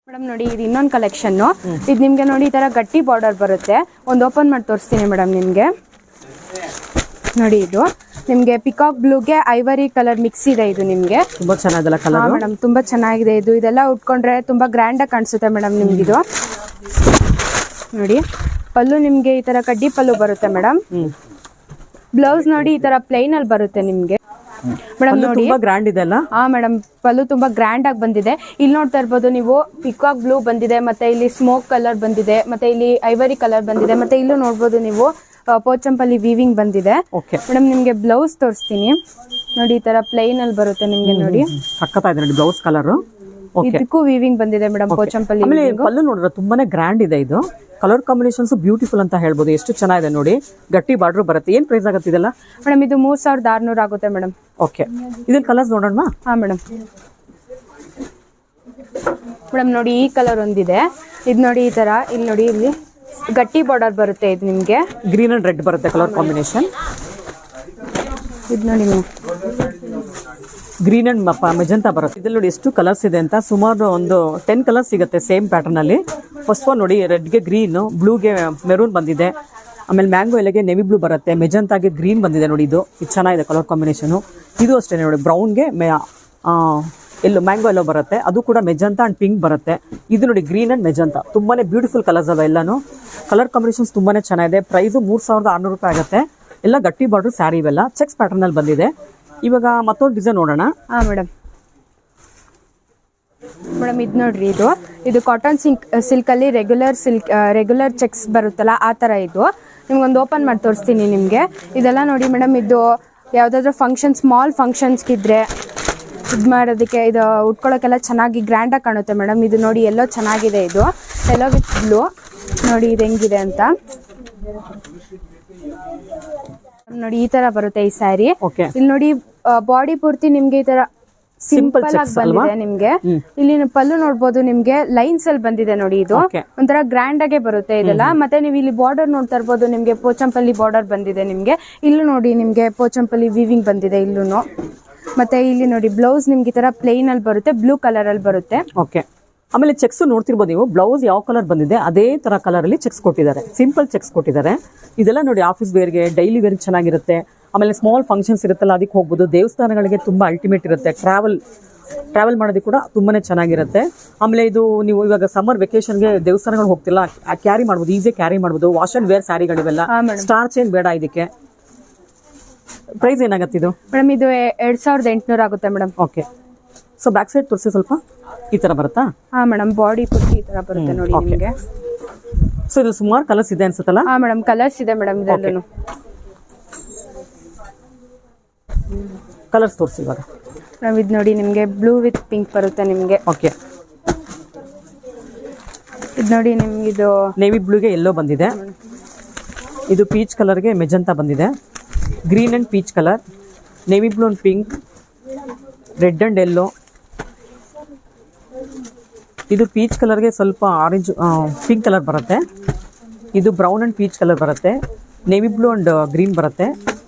ಮೇಡಮ್ ನೋಡಿ, ಇದು ಇನ್ನೊಂದು ಕಲೆಕ್ಷನ್. ಇದು ನಿಮ್ಗೆ ನೋಡಿ ಈ ತರ ಗಟ್ಟಿ ಬಾರ್ಡರ್ ಬರುತ್ತೆ. ಒಂದು ಓಪನ್ ಮಾಡಿ ತೋರಿಸ್ತೀನಿ ಮೇಡಮ್ ನಿಮ್ಗೆ. ನೋಡಿ ಇದು ನಿಮ್ಗೆ ಪಿಕಾಕ್ ಬ್ಲೂಗೆ ಐವರಿ ಕಲರ್ ಮಿಕ್ಸ್ ಇದೆ. ಇದು ನಿಮ್ಗೆ ತುಂಬಾ ಚೆನ್ನಾಗಿದೆ ಕಲರ್ ಮೇಡಮ್, ತುಂಬಾ ಚೆನ್ನಾಗಿದೆ ಇದು. ಇದೆಲ್ಲ ಉಟ್ಕೊಂಡ್ರೆ ತುಂಬಾ ಗ್ರ್ಯಾಂಡ್ ಆಗಿ ಕಾಣಿಸುತ್ತೆ ಮೇಡಮ್ ನಿಮ್ಗಿದು. ನೋಡಿ ಪಲ್ಲು ನಿಮ್ಗೆ ಈ ತರ ಕಡ್ಡಿ ಪಲ್ಲು ಬರುತ್ತೆ ಮೇಡಮ್. ಬ್ಲೌಸ್ ನೋಡಿ ಈ ತರ ಪ್ಲೈನ್ ಅಲ್ಲಿ ಬರುತ್ತೆ ನಿಮ್ಗೆ ಮೇಡಮ್. ನೋಡಿ ತುಂಬಾ ಗ್ರ್ಯಾಂಡ್ ಇದೆ ಅಲ್ಲ? ಹಾ ಮೇಡಮ್, ಪಲ್ಲು ತುಂಬಾ ಗ್ರ್ಯಾಂಡ್ ಆಗಿ ಬಂದಿದೆ. ಇಲ್ಲಿ ನೋಡ್ತಾ ಇರ್ಬೋದು ನೀವು, ಪಿಕಾಕ್ ಬ್ಲೂ ಬಂದಿದೆ, ಮತ್ತೆ ಇಲ್ಲಿ ಸ್ಮೋಕ್ ಕಲರ್ ಬಂದಿದೆ, ಮತ್ತೆ ಇಲ್ಲಿ ಐವರಿ ಕಲರ್ ಬಂದಿದೆ, ಮತ್ತೆ ಇಲ್ಲೂ ನೋಡ್ಬೋದು ನೀವು ಪೋಚಂಪಲ್ಲಿ ವೀವಿಂಗ್ ಬಂದಿದೆ ಮೇಡಮ್. ನಿಮ್ಗೆ ಬ್ಲೌಸ್ ತೋರಿಸ್ತೀನಿ ನೋಡಿ, ಈ ತರ ಪ್ಲೈನ್ ಅಲ್ಲಿ ಬರುತ್ತೆ ನಿಮ್ಗೆ. ನೋಡಿ ಸಕ್ಕತ್ತಾಗಿದೆ ನೋಡಿ ಬ್ಲೌಸ್ ಕಲರ್. ಇದಕ್ಕೂ ವೀವಿಂಗ್ ಬಂದಿದೆ ಮೇಡಮ್ ಪೋಚಂಪಲ್ಲಿ. ಆಮೇಲೆ ಪಲ್ಲು ನೋಡಿದ್ರೆ ತುಂಬಾನೇ ಗ್ರ್ಯಾಂಡ್ ಇದೆ ಇದು. ಕಲರ್ ಕಾಂಬಿನೇಷನ್ಸ್ ಬ್ಯೂಟಿಫುಲ್ ಅಂತ ಹೇಳ್ಬೋದು. ಎಷ್ಟು ಚೆನ್ನಾಗಿದೆ ನೋಡಿ, ಗಟ್ಟಿ ಬಾರ್ಡರ್ ಬರುತ್ತೆ. ಏನ್ ಪ್ರೈಸ್ ಆಗುತ್ತೆ ಇದೆಲ್ಲ? ಮೇಡಮ್ ಇದು 3600 ಆಗುತ್ತೆ ಮೇಡಮ್. ಓಕೆ. ಇದನ್ನ ಕಲರ್ಸ್ ನೋಡೋಣ. ಹಾ ಮೇಡಮ್. ಮೇಡಮ್ ನೋಡಿ ಈ ಕಲರ್ ಒಂದಿದೆ. ಇದು ನೋಡಿ ಈ ತರ, ಇಲ್ಲಿ ನೋಡಿ ಇಲ್ಲಿ ಗಟ್ಟಿ ಬಾರ್ಡರ್ ಬರುತ್ತೆ. ಇದು ನಿಮ್ಗೆ ಗ್ರೀನ್ ಅಂಡ್ ರೆಡ್ ಬರುತ್ತೆ ಕಲರ್ ಕಾಂಬಿನೇಷನ್. ಇದು ನೋಡಿ ಗ್ರೀನ್ ಅಂಡ್ ಮೆಜೆಂಟಾ ಬರುತ್ತೆ. ಇದ್ರಲ್ಲಿ ನೋಡಿ ಎಷ್ಟು ಕಲರ್ಸ್ ಇದೆ ಅಂತ. ಸುಮಾರು ಒಂದು 10 ಕಲರ್ಸ್ ಸಿಗುತ್ತೆ ಸೇಮ್ ಪ್ಯಾಟರ್ನ್ ಅಲ್ಲಿ. ಫಸ್ಟ್ ಒನ್ ನೋಡಿ, ರೆಡ್ಗೆ ಗ್ರೀನ್, ಬ್ಲೂಗೆ ಮೆರೂನ್ ಬಂದಿದೆ. ಆಮೇಲೆ ಮ್ಯಾಂಗೋ ಎಲೆಗೆ ನೆವಿ ಬ್ಲೂ ಬರುತ್ತೆ, ಮೆಜೆಂಟಾಗೆ ಗ್ರೀನ್ ಬಂದಿದೆ ನೋಡಿ. ಇದು ಚೆನ್ನಾಗಿದೆ ಕಲರ್ ಕಾಂಬಿನೇಷನ್. ಇದು ಅಷ್ಟೇ ನೋಡಿ, ಬ್ರೌನ್ಗೆ ಎಲ್ಲೋ ಮ್ಯಾಂಗೋ ಎಲ್ಲೋ ಬರುತ್ತೆ, ಅದು ಕೂಡ ಮೆಜೆಂಟಾ ಅಂಡ್ ಪಿಂಕ್ ಬರುತ್ತೆ. ಇದು ನೋಡಿ ಗ್ರೀನ್ ಅಂಡ್ ಮೆಜೆಂಟಾ, ತುಂಬಾನೇ ಬ್ಯೂಟಿಫುಲ್ ಕಲರ್ಸ್ ಅವ ಎಲ್ಲಾನು. ಕಲರ್ ಕಾಂಬಿನೇಷನ್ಸ್ ತುಂಬಾನೇ ಚೆನ್ನಾಗಿದೆ. ಪ್ರೈಸು 3600 ರೂಪಾಯಿ ಆಗುತ್ತೆ. ಎಲ್ಲ ಗಟ್ಟಿ ಬಾರ್ಡರ್ ಸ್ಯಾರಿ ಇವೆಲ್ಲ ಚೆಕ್ಸ್ ಪ್ಯಾಟರ್ನ್ ಅಲ್ಲಿ ಬಂದಿದೆ. ಇವಾಗ ಮತ್ತೊಂದು ಡಿಸೈನ್ ನೋಡೋಣ. ಹಾ ಮೇಡಮ್. ಮೇಡಮ್ ಇದು ನೋಡ್ರಿ, ಇದು ಕಾಟನ್ ಸಿಲ್ಕ್ ಅಲ್ಲಿ ರೆಗ್ಯುಲರ್ ಚೆಕ್ಸ್ ಬರುತ್ತಲ್ಲ ಆ ತರ. ಇದು ನಿಮ್ಗೊಂದು ಓಪನ್ ಮಾಡಿ ತೋರಿಸ್ತೀನಿ ನಿಮ್ಗೆ. ಇದೆಲ್ಲ ನೋಡಿ ಮೇಡಮ್, ಇದು ಯಾವ್ದಾದ್ರು ಫಂಕ್ಷನ್, ಸ್ಮಾಲ್ ಫಂಕ್ಷನ್ಸ್ಗಿದ್ರೆ ಇದು ಮಾಡೋದಕ್ಕೆ, ಇದು ಉಟ್ಕೊಳ್ಳೋಕೆಲ್ಲ ಚೆನ್ನಾಗಿ ಗ್ರ್ಯಾಂಡ್ ಆಗಿ ಕಾಣುತ್ತೆ ಮೇಡಮ್. ಇದು ನೋಡಿ ಎಲ್ಲೋ ಚೆನ್ನಾಗಿದೆ. ಇದು ಎಲ್ಲೋ ವಿತ್ ಬ್ಲೂ. ನೋಡಿ ಇದು ಹೆಂಗಿದೆ ಅಂತ. ನೋಡಿ ಈ ತರ ಬರುತ್ತೆ ಈ ಸ್ಯಾರಿ. ಇಲ್ಲಿ ನೋಡಿ ಬಾಡಿ ಪೂರ್ತಿ ನಿಮ್ಗೆ ಈ ತರ ಸಿಂಪಲ್ ಆಗಿ ಬಂದಿದೆ ನಿಮ್ಗೆ. ಇಲ್ಲಿ ಪಲ್ಲು ನೋಡ್ಬೋದು ನಿಮ್ಗೆ ಲೈನ್ಸ್ ಅಲ್ಲಿ ಬಂದಿದೆ ನೋಡಿ. ಇದು ಒಂಥರ ಗ್ರ್ಯಾಂಡ್ ಆಗೇ ಬರುತ್ತೆ ಇದೆಲ್ಲ. ಮತ್ತೆ ನೀವು ಇಲ್ಲಿ ಬಾರ್ಡರ್ ನೋಡ್ತಾ ಇರ್ಬೋದು, ನಿಮ್ಗೆ ಪೋಚಂಪಲ್ಲಿ ಬಾರ್ಡರ್ ಬಂದಿದೆ ನಿಮ್ಗೆ. ಇಲ್ಲೂ ನೋಡಿ ನಿಮ್ಗೆ ಪೋಚಂಪಲ್ಲಿ ವೀವಿಂಗ್ ಬಂದಿದೆ ಇಲ್ಲೂ. ಮತ್ತೆ ಇಲ್ಲಿ ನೋಡಿ ಬ್ಲೌಸ್ ನಿಮ್ಗೆ ಈ ತರ ಪ್ಲೇನ್ ಅಲ್ಲಿ ಬರುತ್ತೆ, ಬ್ಲೂ ಕಲರ್ ಅಲ್ಲಿ ಬರುತ್ತೆ. ಓಕೆ. ಆಮೇಲೆ ಚೆಕ್ಸ್ ನೋಡ್ತಿರ್ಬೋದು ನೀವು, ಬ್ಲೌಸ್ ಯಾವ ಕಲರ್ ಬಂದಿದೆ ಅದೇ ತರ ಕಲರ್ ಅಲ್ಲಿ ಚೆಕ್ಸ್ ಕೊಟ್ಟಿದ್ದಾರೆ, ಸಿಂಪಲ್ ಚೆಕ್ಸ್ ಕೊಟ್ಟಿದ್ದಾರೆ. ಇದೆಲ್ಲ ನೋಡಿ ಆಫೀಸ್ ವೇರ್ಗೆ, ಡೈಲಿ ವೇರ್ಗೆ ಚೆನ್ನಾಗಿರುತ್ತೆ. ಆಮೇಲೆ ಸ್ಮಾಲ್ ಫಂಕ್ಷನ್ಸ್ ಇರುತ್ತಲ್ಲ ಅದಕ್ಕೆ ಹೋಗ್ಬೋದು. ದೇವಸ್ಥಾನಗಳಿಗೆ ತುಂಬಾ ಅಲ್ಟಿಮೇಟ್ ಇರುತ್ತೆ. ಟ್ರಾವೆಲ್ ಮಾಡೋದಕ್ಕೆ ಕೂಡ ತುಂಬಾನೇ ಚೆನ್ನಾಗಿರುತ್ತೆ. ಆಮೇಲೆ ಇದು ನೀವು ಇವಾಗ ಸಮ್ಮರ್ ವೆಕೇಶನ್ಗೆ ದೇವಸ್ಥಾನಗಳು ಹೋಗ್ತಿಲ್ಲ, ಕ್ಯಾರಿ ಮಾಡ್ಬೋದು, ಈಸಿಯಾಗಿ ಕ್ಯಾರಿ ಮಾಡ್ಬೋದು. ವಾಶ್ ಅಂಡ್ ವೇರ್ ಸ್ಯಾರಿಗಳಿವೆಲ್ಲ, ಸ್ಟಾರ್ಚ್ ಏನ್ ಬೇಡ ಇದಕ್ಕೆ. ಪ್ರೈಸ್ ಏನಾಗುತ್ತೆ ಇದು? ಮೇಡಮ್ ಇದು 2800 ಆಗುತ್ತೆ madam. Okay. So back side ತೋರಿಸಿ ಸ್ವಲ್ಪ. ಈ ತರ ಬರುತ್ತಾ? ಹಾ ಮೇಡಮ್, ಬಾಡಿ ಪೂರ್ತಿ ಈ ತರ ಬರುತ್ತೆ ನೋಡಿ ನಿಮಗೆ. ಸೊ ಇದು ಸುಮಾರು ಕಲರ್ಸ್ ಇದೆ ಅನ್ಸುತ್ತಲ್ಲ? ಹಾ ಮೇಡಮ್, ಕಲರ್ಸ್ ಇದೆ ಮೇಡಮ್ ಇದರಲ್ಲೂ. ಕಲರ್ಸ್ ತೋರಿಸಿ ಇವಾಗ. ನಾವು ಇದು ನೋಡಿ ನಿಮಗೆ ಬ್ಲೂ ವಿತ್ ಪಿಂಕ್ ಬರುತ್ತೆ ನಿಮಗೆ. ಓಕೆ, ಇದು ನೋಡಿ ನಿಮ್ಗೆ ಇದು ನೇವಿ ಬ್ಲೂಗೆ ಎಲ್ಲೋ ಬಂದಿದೆ, ಇದು ಪೀಚ್ ಕಲರ್ಗೆ ಮೆಜಂತಾ ಬಂದಿದೆ, green and peach colour, navy blue and pink, red and yellow, ಇದು ಪೀಚ್ ಕಲರ್ಗೆ ಸ್ವಲ್ಪ ಆರೆಂಜ್ ಪಿಂಕ್ ಕಲರ್ ಬರುತ್ತೆ, ಇದು ಬ್ರೌನ್ ಅಂಡ್ ಪೀಚ್ ಕಲರ್ ಬರುತ್ತೆ, ನೇವಿ ಬ್ಲೂ ಅಂಡ್ ಗ್ರೀನ್ ಬರುತ್ತೆ,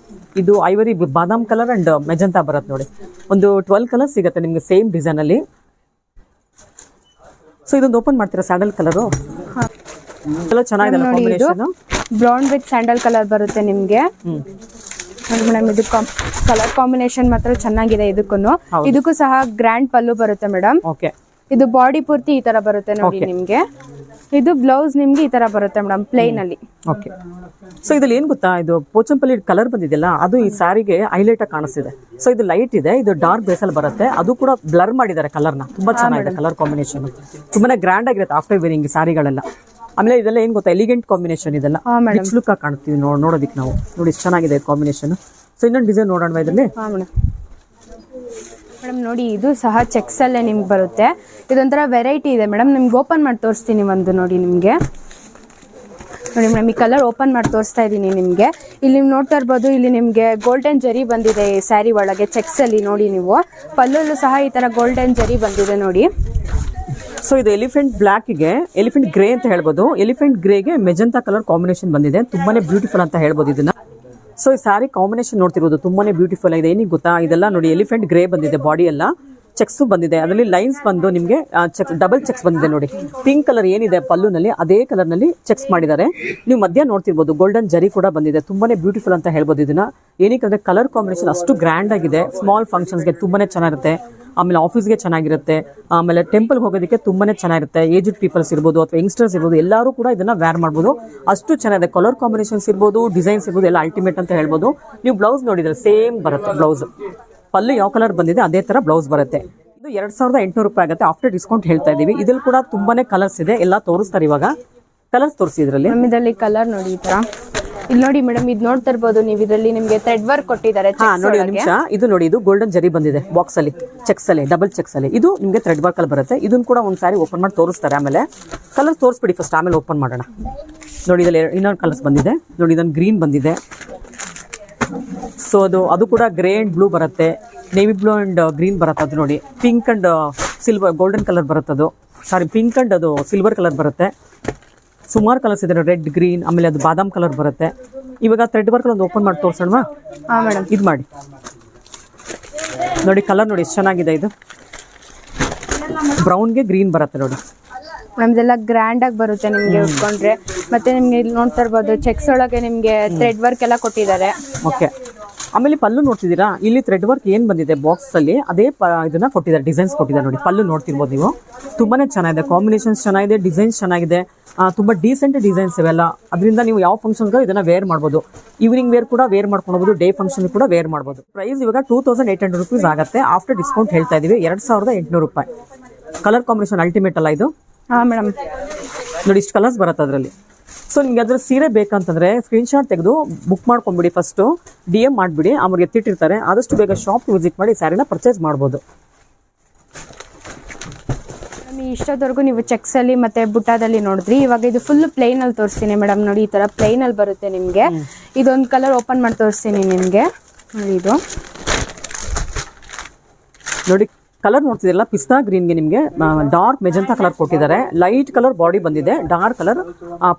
ಇದು ivory badam colour and magenta ಬರುತ್ತೆ ನೋಡಿ. ಒಂದು 12 ಕಲರ್ ಸಿಗುತ್ತೆ ನಿಮಗೆ ಸೇಮ್ ಡಿಸೈನಲ್ಲಿ. ಸೊ ಇದೊಂದು ಓಪನ್ ಮಾಡ್ತೀರಾ? ಸ್ಯಾಂಡಲ್ ಕಲರು ಎಲ್ಲ ಚೆನ್ನಾಗಿದೆ combination. Brown with sandal colour ಬರುತ್ತೆ ನಿಮಗೆ. ಮೇಡಮ್ ಇದು ಕಲರ್ ಕಾಂಬಿನೇಷನ್ ಮಾತ್ರ ಚೆನ್ನಾಗಿದೆ. ಇದಕ್ಕೂ ಸಹ ಗ್ರ್ಯಾಂಡ್ ಪಲ್ಲು ಬರುತ್ತೆ ಮೇಡಮ್. ಓಕೆ, ಇದು ಬಾಡಿ ಪೂರ್ತಿ ಈ ತರ ಬರುತ್ತೆ ನೋಡಿ ನಿಮ್ಗೆ. ಇದು ಬ್ಲೌಸ್ ನಿಮ್ಗೆ ಈ ತರ ಬರುತ್ತೆ ಮೇಡಮ್, ಪ್ಲೇನ್ ಅಲ್ಲಿ. ಓಕೆ, ಸೊ ಇದ್ರಲ್ಲಿ ಏನ್ ಗೊತ್ತಾ, ಇದು ಪೋಚಂಪಲ್ಲಿ ಕಲರ್ ಬಂದಿದೆಯಲ್ಲ ಅದು ಈ ಸ್ಯಾರಿಗೆ ಹೈಲೈಟ್ ಆಗಿ ಕಾಣಿಸ್ತಿದೆ. ಸೊ ಇದು ಲೈಟ್ ಇದೆ, ಇದು ಡಾರ್ಕ್ ಬೇಸಲ್ಲಿ ಬರುತ್ತೆ, ಅದು ಕೂಡ ಬ್ಲರ್ ಮಾಡಿದ್ದಾರೆ ಕಲರ್ನ. ತುಂಬಾ ಚೆನ್ನಾಗಿದೆ ಕಲರ್ ಕಾಂಬಿನೇಷನ್, ತುಂಬಾನೇ ಗ್ರ್ಯಾಂಡ್ ಆಗಿರುತ್ತೆ ಆಫ್ಟರ್ ವೇರಿಂಗ್ ಸ್ಯಾರಿಗಳೆಲ್ಲ. ಆಮೇಲೆ ಇದೆಲ್ಲ ಏನ್ ಗೊತ್ತಾ, ಎಲಿಗೆಂಟ್ ಕಾಂಬಿನೇಷನ್ ಇದೆಲ್ಲ, ರಿಚ್ ಲುಕ್ ಆಗಿ ಕಾಣ್ತೀವಿ ನೋಡೋದಿಕ್ಕೆ ನಾವು. ನೋಡಿ ಎಷ್ಟು ಚೆನ್ನಾಗಿದೆ ಕಾಂಬಿನೇಷನ್. ಸೊ ಇನ್ನೊಂದು ಡಿಸೈನ್ ನೋಡೋಣ ಇದರಲ್ಲಿ. ಮೇಡಮ್ ನೋಡಿ, ಇದು ಸಹ ಚೆಕ್ಸ್ ಅಲ್ಲೇ ನಿಮ್ಗೆ ಬರುತ್ತೆ. ಇದೊಂಥರ ವೆರೈಟಿ ಇದೆ ಮೇಡಮ್, ನಿಮ್ಗೆ ಓಪನ್ ಮಾಡಿ ತೋರಿಸ್ತೀನಿ ಒಂದು. ನೋಡಿ ನಿಮಗೆ ನೋಡಿ ಮೇಡಮ್, ಈ ಕಲರ್ ಓಪನ್ ಮಾಡಿ ತೋರಿಸ್ತಾ ಇದ್ದೀನಿ ನಿಮಗೆ. ಇಲ್ಲಿ ನೀವು ನೋಡ್ತಾ ಇರ್ಬೋದು, ಇಲ್ಲಿ ನಿಮಗೆ ಗೋಲ್ಡನ್ ಜರಿ ಬಂದಿದೆ ಈ ಸ್ಯಾರಿ ಒಳಗೆ ಚೆಕ್ಸ್ ಅಲ್ಲಿ. ನೋಡಿ ನೀವು ಪಲ್ಲುಲ್ಲೂ ಸಹ ಈ ತರ ಗೋಲ್ಡನ್ ಜರಿ ಬಂದಿದೆ ನೋಡಿ. ಸೊ ಇದು ಎಲಿಫೆಂಟ್ ಬ್ಲ್ಯಾಕ್ಗೆ ಎಲಿಫೆಂಟ್ ಗ್ರೇ ಅಂತ ಹೇಳ್ಬೋದು. ಎಲಿಫೆಂಟ್ ಗ್ರೇಗೆ ಮೆಜಂತಾ ಕಲರ್ ಕಾಂಬಿನೇಷನ್ ಬಂದಿದೆ, ತುಂಬಾನೇ ಬ್ಯೂಟಿಫುಲ್ ಅಂತ ಹೇಳ್ಬೋದು ಇದನ್ನ. ಸೊ ಈ ಸ್ಯಾರಿ ಕಾಂಬಿನೇಷನ್ ನೋಡ್ತಿರೋದು ತುಂಬಾನೇ ಬ್ಯೂಟಿಫುಲ್ ಆಗಿದೆ. ಏನಿಗೆ ಗೊತ್ತಾ, ಇದೆಲ್ಲ ನೋಡಿ ಎಲಿಫೆಂಟ್ ಗ್ರೇ ಬಂದಿದೆ, ಬಾಡಿ ಎಲ್ಲ ಚೆಕ್ಸ್ ಬಂದಿದೆ, ಅದರಲ್ಲಿ ಲೈನ್ಸ್ ಬಂದು ನಿಮಗೆ ಡಬಲ್ ಚೆಕ್ಸ್ ಬಂದಿದೆ ನೋಡಿ. ಪಿಂಕ್ ಕಲರ್ ಏನಿದೆ ಪಲ್ಲುನಲ್ಲಿ ಅದೇ ಕಲರ್ ನಲ್ಲಿ ಚೆಕ್ಸ್ ಮಾಡಿದ್ದಾರೆ. ನೀವು ಮಧ್ಯ ನೋಡ್ತಿರ್ಬೋದು ಗೋಲ್ಡನ್ ಜರಿ ಕೂಡ ಬಂದಿದೆ, ತುಂಬಾನೇ ಬ್ಯೂಟಿಫುಲ್ ಅಂತ ಹೇಳ್ಬೋದು ಇದನ್ನ. ಏನಕ್ಕೆ ಕಲರ್ ಕಾಂಬಿನೇಷನ್ ಅಷ್ಟು ಗ್ರ್ಯಾಂಡ್ ಆಗಿದೆ. ಸ್ಮಾಲ್ ಫಂಕ್ಷನ್ಸ್ಗೆ ತುಂಬಾನೇ ಚೆನ್ನಾಗಿರುತ್ತೆ, ಆಮೇಲೆ ಆಫೀಸ್ಗೆ ಚೆನ್ನಾಗಿರುತ್ತೆ, ಆಮೇಲೆ ಟೆಂಪಲ್ಗೆ ಹೋಗೋದಕ್ಕೆ ತುಂಬಾನೇ ಚೆನ್ನಾಗಿರುತ್ತೆ. ಏಜ್ಡ್ ಪೀಪಲ್ಸ್ ಇರ್ಬೋದು ಅಥವಾ ಯಂಗ್ಸ್ಟರ್ಸ್ ಇರ್ಬೋದು, ಎಲ್ಲರೂ ಕೂಡ ಇದನ್ನ ವೇರ್ ಮಾಡ್ಬೋದು. ಅಷ್ಟು ಚೆನ್ನಾಗಿದೆ. ಕಲರ್ ಕಾಂಬಿನೇಷನ್ಸ್ ಇರ್ಬೋದು, ಡಿಸೈನ್ಸ್ ಇರ್ಬೋದು, ಎಲ್ಲ ಅಲ್ಟಿಮೇಟ್ ಅಂತ ಹೇಳ್ಬೋದು. ನೀವು ಬ್ಲೌಸ್ ನೋಡಿದ್ರೆ ಸೇಮ್ ಬರುತ್ತೆ ಬ್ಲೌಸ್. ಪಲ್ಲು ಯಾವ ಕಲರ್ ಬಂದಿದೆ ಅದೇ ತರ ಬ್ಲೌಸ್ ಬರುತ್ತೆ. ಇದು 2800 ರೂಪಾಯಿ ಆಗುತ್ತೆ ಆಫ್ಟರ್ ಡಿಸ್ಕೌಂಟ್ ಹೇಳ್ತಾ ಇದೀವಿ. ಇದ್ರಲ್ಲಿ ಕೂಡ ತುಂಬಾನೇ ಕಲರ್ಸ್ ಇದೆ, ಎಲ್ಲ ತೋರಿಸ್ತಾರೆ ಇವಾಗ. ಕಲರ್ಸ್ ತೋರಿಸಿ ಇದರಲ್ಲಿ. ಇದರಲ್ಲಿ ಕಲರ್ ನೋಡಿ ಈ ತರ. ಇಲ್ಲಿ ನೋಡಿ ಮೇಡಮ್, ಇದು ನೋಡ್ತಾ ಇರ್ಬೋದು ನೀವು, ಇದರಲ್ಲಿ ನಿಮಗೆ ಥ್ರೆಡ್ ವರ್ಕ್ ಕೊಟ್ಟಿದ್ದಾರೆ. ನೋಡಿ ಒಂದು ನಿಮಿಷ, ಇದು ನೋಡಿ, ಇದು ಗೋಲ್ಡನ್ ಜರಿ ಬಂದಿದೆ ಬಾಕ್ಸ್ ಅಲ್ಲಿ, ಚೆಕ್ಸ್ ಅಲ್ಲಿ, ಡಬಲ್ ಚೆಕ್ಸ್ ಅಲ್ಲಿ. ಇದು ನಿಮಗೆ ಥ್ರೆಡ್ ವರ್ಕ್ ಅಲ್ಲಿ ಬರುತ್ತೆ. ಇದನ್ನ ಕೂಡ ಒಂದು ಸಾರಿ ಓಪನ್ ಮಾಡಿ ತೋರಿಸ್ತಾರೆ. ಆಮೇಲೆ ಕಲರ್ ತೋರಿಸ್ಬಿಡಿ ಫಸ್ಟ್, ಆಮೇಲೆ ಓಪನ್ ಮಾಡೋಣ. ನೋಡಿ ಇದರಲ್ಲಿ ಇನ್ನೊಂದು ಕಲರ್ಸ್ ಬಂದಿದೆ ನೋಡಿ. ಇದೊಂದು ಗ್ರೀನ್ ಬಂದಿದೆ. ಸೊ ಅದು ಕೂಡ ಗ್ರೇ ಅಂಡ್ ಬ್ಲೂ ಬರುತ್ತೆ, ನೇವಿ ಬ್ಲೂ ಅಂಡ್ ಗ್ರೀನ್ ಬರುತ್ತೆ. ಅದು ನೋಡಿ pink and silver golden colour ಬರುತ್ತೆ. ಅದು ಸಾರಿ ಪಿಂಕ್ ಅಂಡ್ ಅದು ಸಿಲ್ವರ್ ಕಲರ್ ಬರುತ್ತೆ. ಸುಮಾರು ಕಲರ್ಸ್ ಇದೆ, ರೆಡ್ ಗ್ರೀನ್, ಆಮೇಲೆ ಅದು ಬಾದಾಮ್ ಕಲರ್ ಬರುತ್ತೆ. ಇವಾಗ ಥ್ರೆಡ್ ವರ್ಕ್ ಒಂದು ಓಪನ್ ಮಾಡಿ ತೋರಿಸೋಣ. ಮೇಡಮ್ ಇದು ಮಾಡಿ ನೋಡಿ, ಕಲರ್ ನೋಡಿ ಎಷ್ಟು ಚೆನ್ನಾಗಿದೆ. ಇದು ಬ್ರೌನ್ಗೆ ಗ್ರೀನ್ ಬರುತ್ತೆ ನೋಡಿ. ನಮ್ದೆಲ್ಲ ಗ್ರ್ಯಾಂಡ್ ಆಗಿ ಬರುತ್ತೆ ನಿಮ್ಗೆ ಉಟ್ಕೊಂಡ್ರೆ. ಮತ್ತೆ ನಿಮ್ಗೆ ಇಲ್ಲಿ ನೋಡ್ತಾ ಇರ್ಬೋದು, ಚೆಕ್ಸ್ ಒಳಗೆ ನಿಮ್ಗೆ ಥ್ರೆಡ್ ವರ್ಕ್ ಎಲ್ಲ ಕೊಟ್ಟಿದ್ದಾರೆ. ಓಕೆ, ಆಮೇಲೆ ಪಲ್ಲು ನೋಡ್ತಿದ್ದೀರಾ, ಇಲ್ಲಿ ಥ್ರೆಡ್ ವರ್ಕ್ ಏನ್ ಬಂದಿದೆ ಬಾಕ್ಸ್ ಅಲ್ಲಿ ಅದೇ ಇದನ್ನ ಕೊಟ್ಟಿದ್ದಾರೆ, ಡಿಸೈನ್ಸ್ ಕೊಟ್ಟಿದ್ದಾರೆ ನೋಡಿ. ಪಲ್ಲು ನೋಡ್ತಿರ್ಬೋದು ನೀವು, ತುಂಬಾನೇ ಚೆನ್ನಾಗಿದೆ, ಕಾಂಬಿನೇಷನ್ಸ್ ಚೆನ್ನಾಗಿದೆ, ಡಿಸೈನ್ಸ್ ಚೆನ್ನಾಗಿದೆ, ತುಂಬಾ ಡೀಸೆಂಟ್ ಡಿಸೈನ್ಸ್ ಇವೆಲ್ಲ. ಅದರಿಂದ ನೀವು ಯಾವ ಫಂಕ್ಷನ್ಗೂ ಇದನ್ನ ವೇರ್ ಮಾಡ್ಬೋದು. ಈವ್ನಿಂಗ್ ವೇರ್ ಕೂಡ ವೇರ್ ಮಾಡ್ಕೊಳ್ಬಹುದು, ಡೇ ಫಂಕ್ಷನ್ ಕೂಡ ವೇರ್ ಮಾಡ್ಬೋದು. ಪ್ರೈಸ್ ಇವಾಗ 2800 ರೂಪೀಸ್ ಆಗುತ್ತೆ ಆಫ್ಟರ್ ಡಿಸ್ಕೌಂಟ್ ಹೇಳ್ತಾ ಇದೀವಿ. 2800 ರೂಪಾಯಿ. ಕಲರ್ ಕಾಂಬಿನೇಷನ್ ಅಲ್ಟಿಮೇಟ್ ಅಲ್ಲ ಇದು? ಮೇಡಮ್ ನೋಡಿ ಇಷ್ಟು ಕಲರ್ಸ್ ಬರುತ್ತೆ ಅದರಲ್ಲಿ. ಸೊ ನಿಮ್ಗೆ ಅದ್ರ ಸೀರೆ ಬೇಕಂತಂದ್ರೆ ಸ್ಕ್ರೀನ್ ಶಾಟ್ ತೆಗೆದು ಬುಕ್ ಮಾಡ್ಕೊಂಡ್ಬಿಡಿ, ಫಸ್ಟ್ DM ಮಾಡಿಬಿಡಿ, ಅವ್ರಿಗೆ ಎತ್ತಿಟ್ಟಿರ್ತಾರೆ. ಆದಷ್ಟು ಬೇಗ ಶಾಪ್ ವಿಸಿಟ್ ಮಾಡಿ ಸ್ಯಾರಿನ ಪರ್ಚೇಸ್ ಮಾಡ್ಬೋದು. ಇಷ್ಟೊತ್ತವರೆಗೂ ನೀವು ಚೆಕ್ಸ್ ಅಲ್ಲಿ ಮತ್ತೆ ಬುಟ್ಟಾದಲ್ಲಿ ನೋಡಿದ್ರಿ. ಇವಾಗ ಇದು ಫುಲ್ ಪ್ಲೈನ್ ಅಲ್ಲಿ ತೋರಿಸ್ತೀನಿ ಮೇಡಮ್. ನೋಡಿ ಈ ತರ ಪ್ಲೈನ್ ಅಲ್ಲಿ ಬರುತ್ತೆ ನಿಮ್ಗೆ. ಇದೊಂದು ಕಲರ್ ಓಪನ್ ಮಾಡಿ ತೋರಿಸ್ತೀನಿ ನಿಮ್ಗೆ. ನೋಡಿ ಇದು ನೋಡಿ ಕಲರ್ ನೋಡ್ತಿದಿಲ್ಲ, ಪಿಸ್ತಾ ಗ್ರೀನ್ಗೆ ನಿಮಗೆ ಡಾರ್ಕ್ ಮೆಜಂತಾ ಕಲರ್ ಕೊಟ್ಟಿದ್ದಾರೆ. ಲೈಟ್ ಕಲರ್ ಬಾಡಿ ಬಂದಿದೆ, ಡಾರ್ಕ್ ಕಲರ್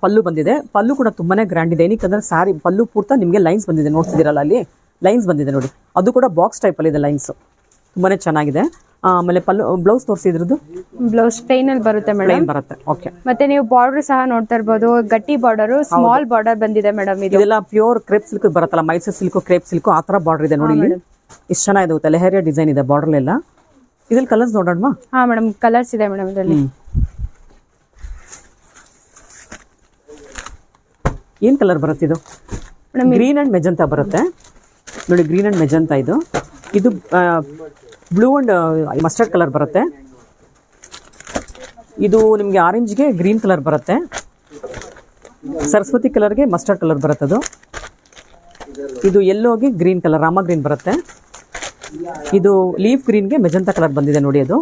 ಪಲ್ಲು ಬಂದಿದೆ. ಪಲ್ಲು ಕೂಡ ತುಂಬಾನೇ ಗ್ರ್ಯಾಂಡ್ ಇದೆ. ಏನಕ್ಕಂದ್ರೆ ಸ್ಯಾರಿ ಪಲ್ಲು ಪೂರ್ತ ನಿಮಗೆ ಲೈನ್ಸ್ ಬಂದಿದೆ, ನೋಡ್ತಿದ್ದೀರಲ್ಲ ಅಲ್ಲಿ ಲೈನ್ಸ್ ಬಂದಿದೆ ನೋಡಿ. ಅದು ಕೂಡ ಬಾಕ್ಸ್ ಟೈಪ್ ಅಲ್ಲಿ ಇದೆ ಲೈನ್ಸ್, ತುಂಬಾನೇ ಚೆನ್ನಾಗಿದೆ. ಆಮೇಲೆ ಪಲ್ಲು ಬ್ಲೌಸ್ ತೋರಿಸಿದ್ರದ್ದು ಬ್ಲೌಸ್ ಪ್ಲೈನ್ ಅಲ್ಲಿ ಬರುತ್ತೆ ಮೇಡಮ್, ಬರುತ್ತೆ. ಓಕೆ, ಮತ್ತೆ ನೀವು ಬಾರ್ಡರ್ ಸಹ ನೋಡ್ತಾ ಇರ್ಬೋದು, ಗಟ್ಟಿ ಬಾರ್ಡರ್, ಸ್ಮಾಲ್ ಬಾರ್ಡರ್ ಬಂದಿದೆ ಮೇಡಮ್. ಇದೆಲ್ಲ ಪ್ಯೂರ್ ಕ್ರೇಪ್ ಸಿಲ್ಕ್ ಬರುತ್ತಲ್ಲ, ಮೈಸೂರು ಸಿಲ್ಕ್, ಕ್ರೇಪ್ ಸಿಲ್ಕ್, ಆ ತರ ಬಾರ್ಡರ್ ಇದೆ ನೋಡಿ. ಇಲ್ಲಿ ಇಷ್ಟು ಚೆನ್ನಾಗಿದೆ, ಲೆಹರಿಯಾ ಡಿಸೈನ್ ಇದೆ ಬಾರ್ಡರ್ ಎಲ್ಲ. ಇದ್ರಲ್ಲಿ ಕಲರ್ಸ್ ನೋಡೋಣ. ಮೇಡಮ್ ಕಲರ್ಸ್ ಇದೆ ಮೇಡಮ್ ಇದರಲ್ಲಿ. ಏನ್ ಕಲರ್ ಬರುತ್ತೆ ಇದು? ಗ್ರೀನ್ ಅಂಡ್ ಮೆಜಂತಾ ಬರುತ್ತೆ ನೋಡಿ. ಗ್ರೀನ್ ಅಂಡ್ ಮೆಜಂತಾ ಇದು ಬ್ಲೂ ಅಂಡ್ ಮಸ್ಟರ್ಡ್ ಕಲರ್ ಬರುತ್ತೆ. ಇದು ನಿಮಗೆ ಆರೆಂಜ್ಗೆ ಗ್ರೀನ್ ಕಲರ್ ಬರುತ್ತೆ. ಸರಸ್ವತಿ ಕಲರ್ಗೆ ಮಸ್ಟರ್ಡ್ ಕಲರ್ ಬರುತ್ತೆ. ಅದು ಇದು ಯೆಲ್ಲೋಗೆ ಗ್ರೀನ್ ಕಲರ್ ರಾಮ ಗ್ರೀನ್ ಬರುತ್ತೆ. ಇದು ಲೀಫ್ ಗ್ರೀನ್ಗೆ ಮೆಜಂತಾ ಕಲರ್ ಬಂದಿದೆ ನೋಡಿ ಅದು.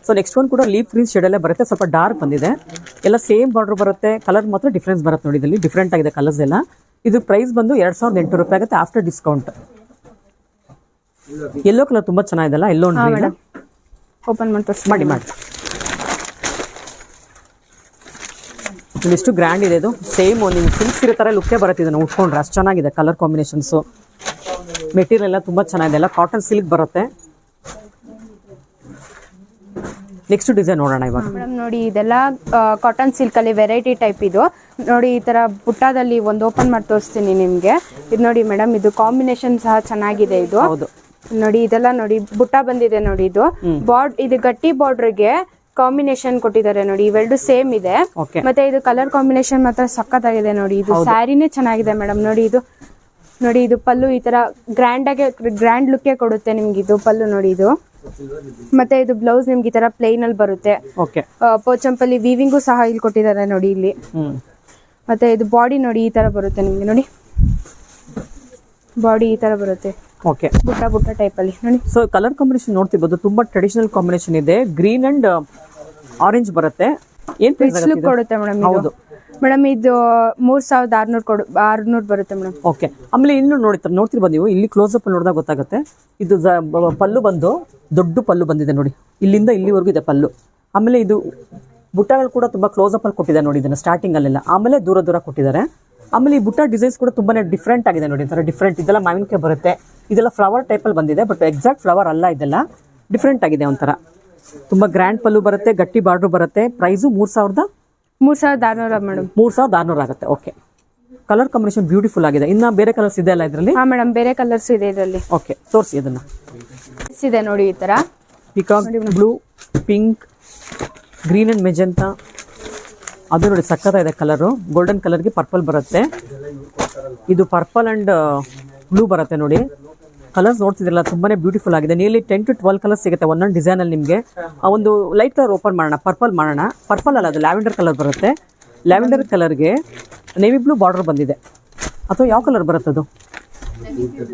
ಸೊ ನೆಕ್ಸ್ಟ್ ಒನ್ ಕೂಡ ಲೀಫ್ ಗ್ರೀನ್ ಶೇಡಲ್ಲೇ ಬರುತ್ತೆ, ಸ್ವಲ್ಪ ಡಾರ್ಕ್ ಬಂದಿದೆ. ಎಲ್ಲ ಸೇಮ್ ಬಾರ್ಡರ್ ಬರುತ್ತೆ, ಕಲರ್ ಮಾತ್ರ ಡಿಫ್ರೆನ್ಸ್ ಬರುತ್ತೆ ನೋಡಿ. ಇದರಲ್ಲಿ ಡಿಫ್ರೆಂಟ್ ಆಗಿದೆ ಕಲರ್ಸ್ ಎಲ್ಲ. ಇದು ಪ್ರೈಸ್ ಬಂದು 2800 ರೂಪಾಯಿ ಆಗುತ್ತೆ ಆಫ್ಟರ್ ಡಿಸ್ಕೌಂಟ್. ಯೆಲ್ಲೋ ಕಲರ್ ತುಂಬ ಚೆನ್ನಾಗಿದೆಲ್ಲ, ಯೆಲ್ಲೋ ಓಪನ್ ಮಾಡಿ ಮಾಡಿ. ಎಷ್ಟು ಗ್ರ್ಯಾಂಡ್ ಇದೆ ಇದು. ಸೇಮ್ ನೀವು ಸಿಲ್ಕ್ ಸೀರೆ ಥರ ಲುಕ್ಕೇ ಬರುತ್ತೆ ಇದನ್ನು ಉಟ್ಕೊಂಡ್ರೆ, ಅಷ್ಟು ಚೆನ್ನಾಗಿದೆ. ಕಲರ್ ಕಾಂಬಿನೇಷನ್ಸು, ಮೆಟೀರಿಯಲ್ ಎಲ್ಲ ತುಂಬ ಚೆನ್ನಾಗಿದೆ. ಎಲ್ಲ ಕಾಟನ್ ಸಿಲ್ಕ್ ಬರುತ್ತೆ. ನೆಕ್ಸ್ಟ್ ಡಿಸೈನ್ ನೋಡೋಣ ಇವಾಗ. ಮೇಡಮ್ ನೋಡಿ ಇದೆಲ್ಲ ಕಾಟನ್ ಸಿಲ್ಕ್ ಅಲ್ಲಿ ವೆರೈಟಿ ಟೈಪ್. ಇದು ನೋಡಿ ಈ ತರ ಬುಟ್ಟಾದಲ್ಲಿ ಒಂದು ಓಪನ್ ಮಾಡಿ ತೋರಿಸ್ತೀನಿ ನಿಮ್ಗೆ. ಇದು ನೋಡಿ ಮೇಡಮ್, ಇದು ಕಾಂಬಿನೇಷನ್ ಸಹ ಚೆನ್ನಾಗಿದೆ. ಇದು ನೋಡಿ ಇದೆಲ್ಲ ನೋಡಿ ಬುಟ್ಟ ಬಂದಿದೆ ನೋಡಿ. ಇದು ಇದು ಗಟ್ಟಿ ಬಾರ್ಡರ್ಗೆ ಕಾಂಬಿನೇಷನ್ ಕೊಟ್ಟಿದ್ದಾರೆ ನೋಡಿ. ಇವೆರಡು ಸೇಮ್ ಇದೆ. ಮತ್ತೆ ಇದು ಕಲರ್ ಕಾಂಬಿನೇಷನ್ ಮಾತ್ರ ಸಖತ್ತಾಗಿದೆ ನೋಡಿ. ಇದು ಸ್ಯಾರಿನೇ ಚೆನ್ನಾಗಿದೆ ಮೇಡಮ್. ನೋಡಿ ಇದು ನೋಡಿ, ಇದು ಪಲ್ಲು ಈ ತರ ಗ್ರ್ಯಾಂಡ್ ಲುಕ್ ಕೊಡುತ್ತೆ ನಿಮ್ಗೆ. ಇದು ಪಲ್ಲು ನೋಡಿ ಇದು. ಮತ್ತೆ ಇದು ಬ್ಲೌಸ್ ನಿಮ್ಗೆ ಈ ತರ ಪ್ಲೇನ್ ಅಲ್ಲಿ ಬರುತ್ತೆ. ಪೋಚಂಪಲ್ಲಿ ವೀವಿಂಗು ಸಹ ಇಲ್ಲಿ ಕೊಟ್ಟಿದ್ದಾರೆ ನೋಡಿ ಇಲ್ಲಿ. ಮತ್ತೆ ಇದು ಬಾಡಿ ನೋಡಿ ಈ ತರ ಬರುತ್ತೆ ನಿಮ್ಗೆ. ನೋಡಿ ಬಾಡಿ ಈ ತರ ಬರುತ್ತೆ, ಬುಟ್ಟ ಬುಟ್ಟ ಟೈಪ್ ಅಲ್ಲಿ ನೋಡಿ. ಸೊ ಕಲರ್ ಕಾಂಬಿನೇಷನ್ ನೋಡ್ತಿರ್ಬೋದು, ತುಂಬಾ ಟ್ರೆಡಿಷನಲ್ ಕಾಂಬಿನೇಷನ್ ಇದೆ. ಗ್ರೀನ್ ಅಂಡ್ ಆರೆಂಜ್ ಬರುತ್ತೆ. ಏನ್ ರಿಚ್ ಲುಕ್ ಕೊಡುತ್ತೆ ಮೇಡಮ್. ಹೌದು ಮೇಡಮ್, ಇದು 3600 ಬರುತ್ತೆ ಮೇಡಮ್. ಓಕೆ. ಆಮೇಲೆ ಇನ್ನು ನೋಡ್ತಿರ್ಬೋದು ನೀವು, ಇಲ್ಲಿ ಕ್ಲೋಸ್ ಅಪ್ ನೋಡಿದಾಗ ಗೊತ್ತಾಗುತ್ತೆ. ಇದು ಪಲ್ಲು ಬಂದು ದೊಡ್ಡ ಪಲ್ಲು ಬಂದಿದೆ ನೋಡಿ, ಇಲ್ಲಿಂದ ಇಲ್ಲಿವರೆಗೂ ಇದೆ ಪಲ್ಲು. ಆಮೇಲೆ ಇದು ಬುಟ್ಟಗಳು ಕೂಡ ತುಂಬಾ ಕ್ಲೋಸ್ ಅಪ್ ಅಲ್ಲಿ ಕೊಟ್ಟಿದ್ದಾರೆ ನೋಡಿ, ಇದನ್ನ ಸ್ಟಾರ್ಟಿಂಗ್ ಅಲ್ಲೆಲ್ಲ. ಆಮೇಲೆ ದೂರ ದೂರ ಕೊಟ್ಟಿದ್ದಾರೆ. ಆಮೇಲೆ ಈ ಬುಟ್ಟ ಡಿಸೈನ್ಸ್ ಕೂಡ ತುಂಬಾನೇ ಡಿಫ್ರೆಂಟ್ ಆಗಿದೆ ನೋಡಿ. ಒಂಥರ ಡಿಫ್ರೆಂಟ್, ಇದೆಲ್ಲ ಮಾವಿನಕಾಯಿ ಬರುತ್ತೆ. ಇದೆಲ್ಲ ಫ್ಲವರ್ ಟೈಪ್ ಅಲ್ಲಿ ಬಂದಿದೆ, ಬಟ್ ಎಕ್ಸಾಕ್ಟ್ ಫ್ಲವರ್ ಅಲ್ಲ, ಇದೆಲ್ಲ ಡಿಫ್ರೆಂಟ್ ಆಗಿದೆ ಒಂಥರ. ತುಂಬಾ ಗ್ರ್ಯಾಂಡ್ ಪಲ್ಲು ಬರುತ್ತೆ, ಗಟ್ಟಿ ಬಾರ್ಡರ್ ಬರುತ್ತೆ. Price 3600 madam. 3600 ಆಗುತ್ತೆ. ಓಕೆ. ಕಲರ್ ಕಾಂಬಿನೇಷನ್ ಬ್ಯೂಟಿಫುಲ್ ಆಗಿದೆ. ಇನ್ನ ಬೇರೆ ಕಲರ್ಸ್ ಇದೆ ಅಲ್ಲ ಇದರಲ್ಲಿ? ಹಾ ಮೇಡಮ್, ಬೇರೆ ಕಲರ್ಸ್ ಇದೆ ಇದರಲ್ಲಿ. ಓಕೆ, ತೋರಿಸಿ ಅದನ್ನ. ಇದೆ ನೋಡಿ ಈ ತರ peacock blue, pink, green and magenta. ಅದು ನೋಡಿ ಸಕ್ಕತ್ತಾಗಿದೆ ಕಲರು. ಗೋಲ್ಡನ್ ಕಲರ್ಗೆ ಪರ್ಪಲ್ ಬರುತ್ತೆ. ಇದು ಪರ್ಪಲ್ ಅಂಡ್ ಬ್ಲೂ ಬರುತ್ತೆ ನೋಡಿ. ಕಲರ್ಸ್ ನೋಡ್ತಿದ್ರಲ್ಲ, ತುಂಬಾನೇ ಬ್ಯೂಟಿಫುಲ್ ಆಗಿದೆ. ನಿಯರ್ಲಿ 10 to 12 ಕಲರ್ಸ್ ಸಿಗುತ್ತೆ ಒಂದೊಂದು ಡಿಸೈನ್ ಅಲ್ಲಿ ನಿಮಗೆ. ಒಂದು ಲೈಟ್ ಕಲರ್ ಓಪನ್ ಮಾಡೋಣ, ಪರ್ಪಲ್ ಮಾಡೋಣ. ಪರ್ಪಲ್ ಅಲ್ಲ, ಅದು ಲ್ಯಾವೆಂಡರ್ ಕಲರ್ ಬರುತ್ತೆ. ಲ್ಯಾವೆಂಡರ್ ಕಲರ್ಗೆ ನೇವಿ ಬ್ಲೂ ಬಾರ್ಡರ್ ಬಂದಿದೆ. ಅಥವಾ ಯಾವ ಕಲರ್ ಬರುತ್ತೆ ಅದು?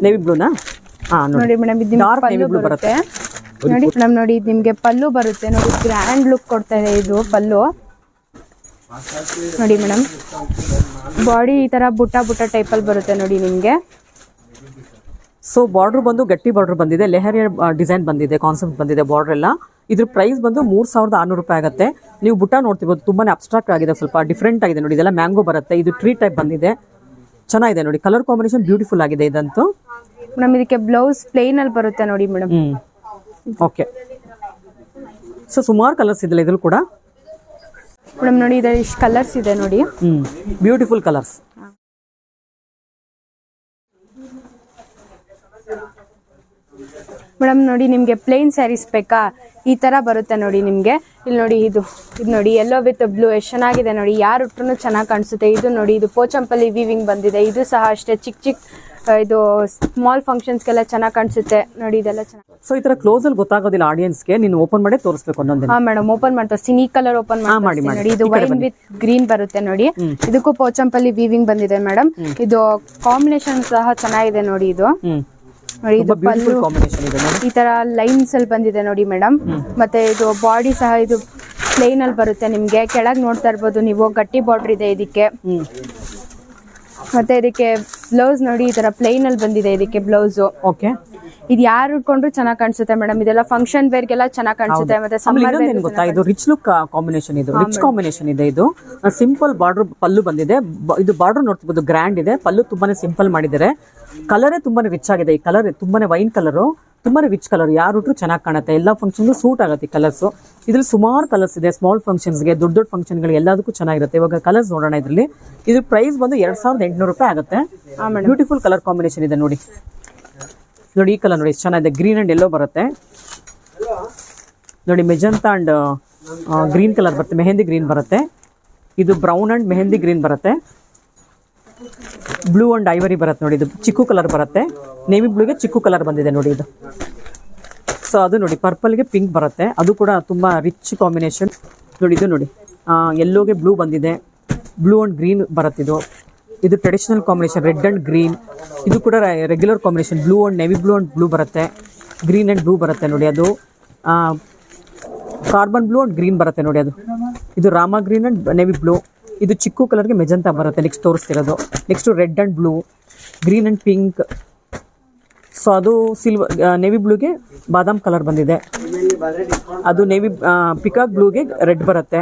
ನೇವಿ ಬ್ಲೂನಾ? ಹಾ ನೋಡಿ ಮೇಡಮ್, ಇದು ಡಾರ್ಕ್ ನೇವಿ ಬ್ಲೂ ಬರುತ್ತೆ ನೋಡಿ ಮೇಡಮ್. ನೋಡಿ ಇದು ನಿಮಗೆ ಪಲ್ಲು ಬರುತ್ತೆ ನೋಡಿ, ಗ್ರ್ಯಾಂಡ್ ಲುಕ್ ಕೊಡ್ತಾ ಇದೆ ಇದು ಪಲ್ಲು ನೋಡಿ ಮೇಡಮ್. ಬಾಡಿ ಈ ತರ ಬುಟ್ಟ ಬುಟ್ಟ ಟೈಪ್ ಅಲ್ಲಿ ಬರುತ್ತೆ ನೋಡಿ ನಿಮ್ಗೆ. ಸೊ ಬಾರ್ಡರ್ ಬಂದು ಗಟ್ಟಿ ಬಾರ್ಡರ್ ಬಂದಿದೆ, ಲೆಹರಿಯ ಡಿಸೈನ್ ಬಂದಿದೆ, ಕಾನ್ಸೆಪ್ಟ್ ಬಂದಿದೆ ಬಾರ್ಡರ್ ಎಲ್ಲ. ಇದ್ರ ಪ್ರೈಸ್ ಬಂದು 3600 ರೂಪಾಯಿ ಆಗುತ್ತೆ. ನೀವು ಬುಟ್ಟ ನೋಡ್ತಿರ್ಬೋದು, ತುಂಬಾನೇ ಅಬ್ಸ್ಟ್ರಾಕ್ಟ್ ಆಗಿದೆ, ಸ್ವಲ್ಪ ಡಿಫ್ರೆಂಟ್ ಆಗಿದೆ ನೋಡಿ. ಇದೆಲ್ಲ ಮ್ಯಾಂಗೋ ಬರುತ್ತೆ, ಇದು ಟ್ರೀ ಟೈಪ್ ಬಂದಿದೆ, ಚೆನ್ನಾಗಿದೆ ನೋಡಿ. ಕಲರ್ ಕಾಂಬಿನೇಷನ್ ಬ್ಯೂಟಿಫುಲ್ ಆಗಿದೆ ಇದಂತೂ. ಮೇಡಮ್ ಇದಕ್ಕೆ ಬ್ಲೌಸ್ ಪ್ಲೇನ್ ಅಲ್ಲಿ ಬರುತ್ತೆ ನೋಡಿ ಮೇಡಮ್. ಓಕೆ. ಸೊ ಸುಮಾರು ಕಲರ್ಸ್ ಇದೆ ಇದ್ರಲ್ಲಿ ಕೂಡ ಮೇಡಮ್. ನೋಡಿ ಇದರಲ್ಲಿ ಇಷ್ಟು ಕಲರ್ಸ್ ಇದೆ ನೋಡಿ. Beautiful colours. ಮೇಡಮ್ ನೋಡಿ ನಿಮಗೆ ಪ್ಲೇನ್ ಸ್ಯಾರೀಸ್ ಬೇಕಾ? ಈ ತರ ಬರುತ್ತೆ ನೋಡಿ ನಿಮಗೆ. ಇಲ್ಲಿ ನೋಡಿ ಇದು ನೋಡಿ ಯೆಲ್ಲೋ ವಿತ್ ಬ್ಲೂ ಎಷ್ಟು ಚೆನ್ನಾಗಿದೆ ನೋಡಿ. ಯಾರು ಉಟ್ರು ಚೆನ್ನಾಗಿ ಕಾಣಿಸುತ್ತೆ. ಇದು ನೋಡಿ, ಇದು ಪೋಚಂಪಲ್ಲಿ ವೀವಿಂಗ್ ಬಂದಿದೆ. ಇದು ಸಹ ಅಷ್ಟೇ ಚಿಕ್ಕ ಇದು ಸ್ಮಾಲ್ ಫಂಕ್ಷನ್ಸ್ಗೆಲ್ಲ ಚೆನ್ನಾಗಿ ಕಾಣಿಸುತ್ತೆ ನೋಡಿ. ಇದೆಲ್ಲ ಚೆನ್ನಾಗಿ. ಸೊ ಈ ತರ ಕ್ಲೋಸ್ ಅಲ್ಲಿ ಗೊತ್ತಾಗೋದಿಲ್ಲ ಆಡಿಯನ್ಸ್ಗೆ, ನೀನು ಓಪನ್ ಮಾಡಿ ತೋರಿಸ್ಬೇಕು ಒಂದೊಂದು. ಹಾ ಮೇಡಮ್, ಓಪನ್ ಮಾಡಿ ತೋರಿಸ್ತೀನಿ. ಈ ಕಲರ್ ಓಪನ್ ಮಾಡಿ ನೋಡಿ. ಇದು ವೈನ್ ವಿತ್ ಗ್ರೀನ್ ಬರುತ್ತೆ ನೋಡಿ. ಇದಕ್ಕೂ ಪೋಚಂಪಲ್ಲಿ ವೀವಿಂಗ್ ಬಂದಿದೆ ಮೇಡಮ್. ಇದು ಕಾಂಬಿನೇಷನ್ ಸಹ ಚೆನ್ನಾಗಿದೆ ನೋಡಿ. ಇದು ನೋಡಿ, ಇದು ಪಲ್ಲು ಈ ತರ ಲೈನ್ಸ್ ಅಲ್ಲಿ ಬಂದಿದೆ ನೋಡಿ ಮೇಡಮ್. ಮತ್ತೆ ಇದು ಬಾಡಿ ಸಹ ಇದು ಪ್ಲೇನ್ ಅಲ್ಲಿ ಬರುತ್ತೆ ನಿಮ್ಗೆ. ಕೆಳಗೆ ನೋಡ್ತಾ ಇರ್ಬೋದು ನೀವು, ಗಟ್ಟಿ ಬಾರ್ಡರ್ ಇದೆ ಇದಕ್ಕೆ. ಮತ್ತೆ ಇದಕ್ಕೆ ಬ್ಲೌಸ್ ನೋಡಿ ಈ ತರ ಪ್ಲೇನ್ ಅಲ್ಲಿ ಬಂದಿದೆ ಇದಕ್ಕೆ ಬ್ಲೌಸ್. ಓಕೆ. ಇದು ಯಾರು ಉಟ್ಕೊಂಡ್ರು ಚೆನ್ನಾಗಿ ಕಾಣಿಸುತ್ತೆ ಮೇಡಮ್. ಇದೆಲ್ಲ ಫಂಕ್ಷನ್ ವೇರ್ಗೆಲ್ಲ ಚೆನ್ನಾಗಿ ಕಾಣಿಸುತ್ತೆ. ಮತ್ತೆ ಸಮ್ಮರ್ ವೇರ್ ಗೊತ್ತಾ, ಇದು ರಿಚ್ ಲುಕ್ ಕಾಂಬಿನೇಷನ್, ಇದು ರಿಚ್ ಕಾಂಬಿನೇಷನ್ ಇದೆ. ಇದು ಸಿಂಪಲ್ ಬಾರ್ಡರ್ ಪಲ್ಲು ಬಂದಿದೆ. ಇದು ಬಾರ್ಡರ್ ನೋಡ್ತಿರ್ಬೋದು, ಗ್ರ್ಯಾಂಡ್ ಇದೆ. ಪಲ್ಲು ತುಂಬಾನೇ ಸಿಂಪಲ್ ಮಾಡಿದ್ದಾರೆ. ಕಲರೇ ತುಂಬಾನೇ ರಿಚ್ ಆಗಿದೆ. ಈ ಕಲರ್ ತುಂಬಾನೇ ವೈನ್ ಕಲರು, ತುಂಬಾನೇ ರಿಚ್ ಕಲರ್. ಯಾರು ಉಟ್ರು ಚೆನ್ನಾಗಿ ಕಾಣುತ್ತೆ. ಎಲ್ಲ ಫಂಕ್ಷನ್ಗೂ ಸೂಟ್ ಆಗುತ್ತೆ ಈ ಕಲರ್ಸ್. ಇದ್ರಲ್ಲಿ ಸುಮಾರು ಕಲರ್ಸ್ ಇದೆ. ಸ್ಮಾಲ್ ಫಂಕ್ಷನ್ಸ್ಗೆ, ದೊಡ್ಡ ದೊಡ್ಡ ಫಂಕ್ಷನ್ಗಳಿಗೆ ಎಲ್ಲದಕ್ಕೂ ಚೆನ್ನಾಗಿರುತ್ತೆ. ಇವಾಗ ಕಲರ್ಸ್ ನೋಡೋಣ ಇದರಲ್ಲಿ. ಇದು ಪ್ರೈಸ್ ಬಂದು 2800 ರೂಪಾಯಿ ಆಗುತ್ತೆ. ಬ್ಯೂಟಿಫುಲ್ ಕಲರ್ ಕಾಂಬಿನೇಷನ್ ಇದೆ ನೋಡಿ. ನೋಡಿ ಈ ಕಲರ್ ನೋಡಿ ಎಷ್ಟು ಚೆನ್ನಾಗಿದೆ. ಗ್ರೀನ್ ಅಂಡ್ ಯೆಲ್ಲೋ ಬರುತ್ತೆ ನೋಡಿ. ಮೆಜಂತಾ ಅಂಡ್ ಗ್ರೀನ್ ಕಲರ್ ಬರುತ್ತೆ, ಮೆಹಂದಿ ಗ್ರೀನ್ ಬರುತ್ತೆ. ಇದು ಬ್ರೌನ್ ಅಂಡ್ ಮೆಹಂದಿ ಗ್ರೀನ್ ಬರುತ್ತೆ. ಬ್ಲೂ ಅಂಡ್ ಐವರಿ ಬರುತ್ತೆ ನೋಡಿ. ಇದು ಚಿಕ್ಕು ಕಲರ್ ಬರುತ್ತೆ. ನೇವಿ ಬ್ಲೂಗೆ ಚಿಕ್ಕು ಕಲರ್ ಬಂದಿದೆ ನೋಡಿ ಇದು. ಸೊ ಸೊ ಅದು ನೋಡಿ ಪರ್ಪಲ್ಗೆ ಪಿಂಕ್ ಬರುತ್ತೆ, ಅದು ಕೂಡ ತುಂಬ ರಿಚ್ ಕಾಂಬಿನೇಷನ್ ನೋಡಿ. ಇದು ನೋಡಿ ಯೆಲ್ಲೋಗೆ ಬ್ಲೂ ಬಂದಿದೆ, ಬ್ಲೂ ಅಂಡ್ ಗ್ರೀನ್ ಬರುತ್ತೆ. ಇದು traditional combination red and green. ಇದು ಕೂಡ regular combination blue and navy blue and blue ಬರುತ್ತೆ, ಗ್ರೀನ್ ಅಂಡ್ ಬ್ಲೂ ಬರುತ್ತೆ ನೋಡಿ. ಅದು ಕಾರ್ಬನ್ ಬ್ಲೂ ಅಂಡ್ ಗ್ರೀನ್ ಬರುತ್ತೆ ನೋಡಿ. ಇದು Rama green and navy blue. ಇದು ಚಿಕ್ಕು ಕಲರ್ಗೆ ಮೆಜಂತಾ ಬರುತ್ತೆ. ನೆಕ್ಸ್ಟ್ ತೋರಿಸ್ತಿರೋದು next red and blue, green and pink. So ಅದು ಸಿಲ್ವರ್ ನೆವಿ ಬ್ಲೂಗೆ ಬಾದಾಮ್ ಕಲರ್ ಬಂದಿದೆ. ಅದು ನೆವಿ ಪಿಕಾಕ್ ಬ್ಲೂಗೆ ರೆಡ್ ಬರುತ್ತೆ.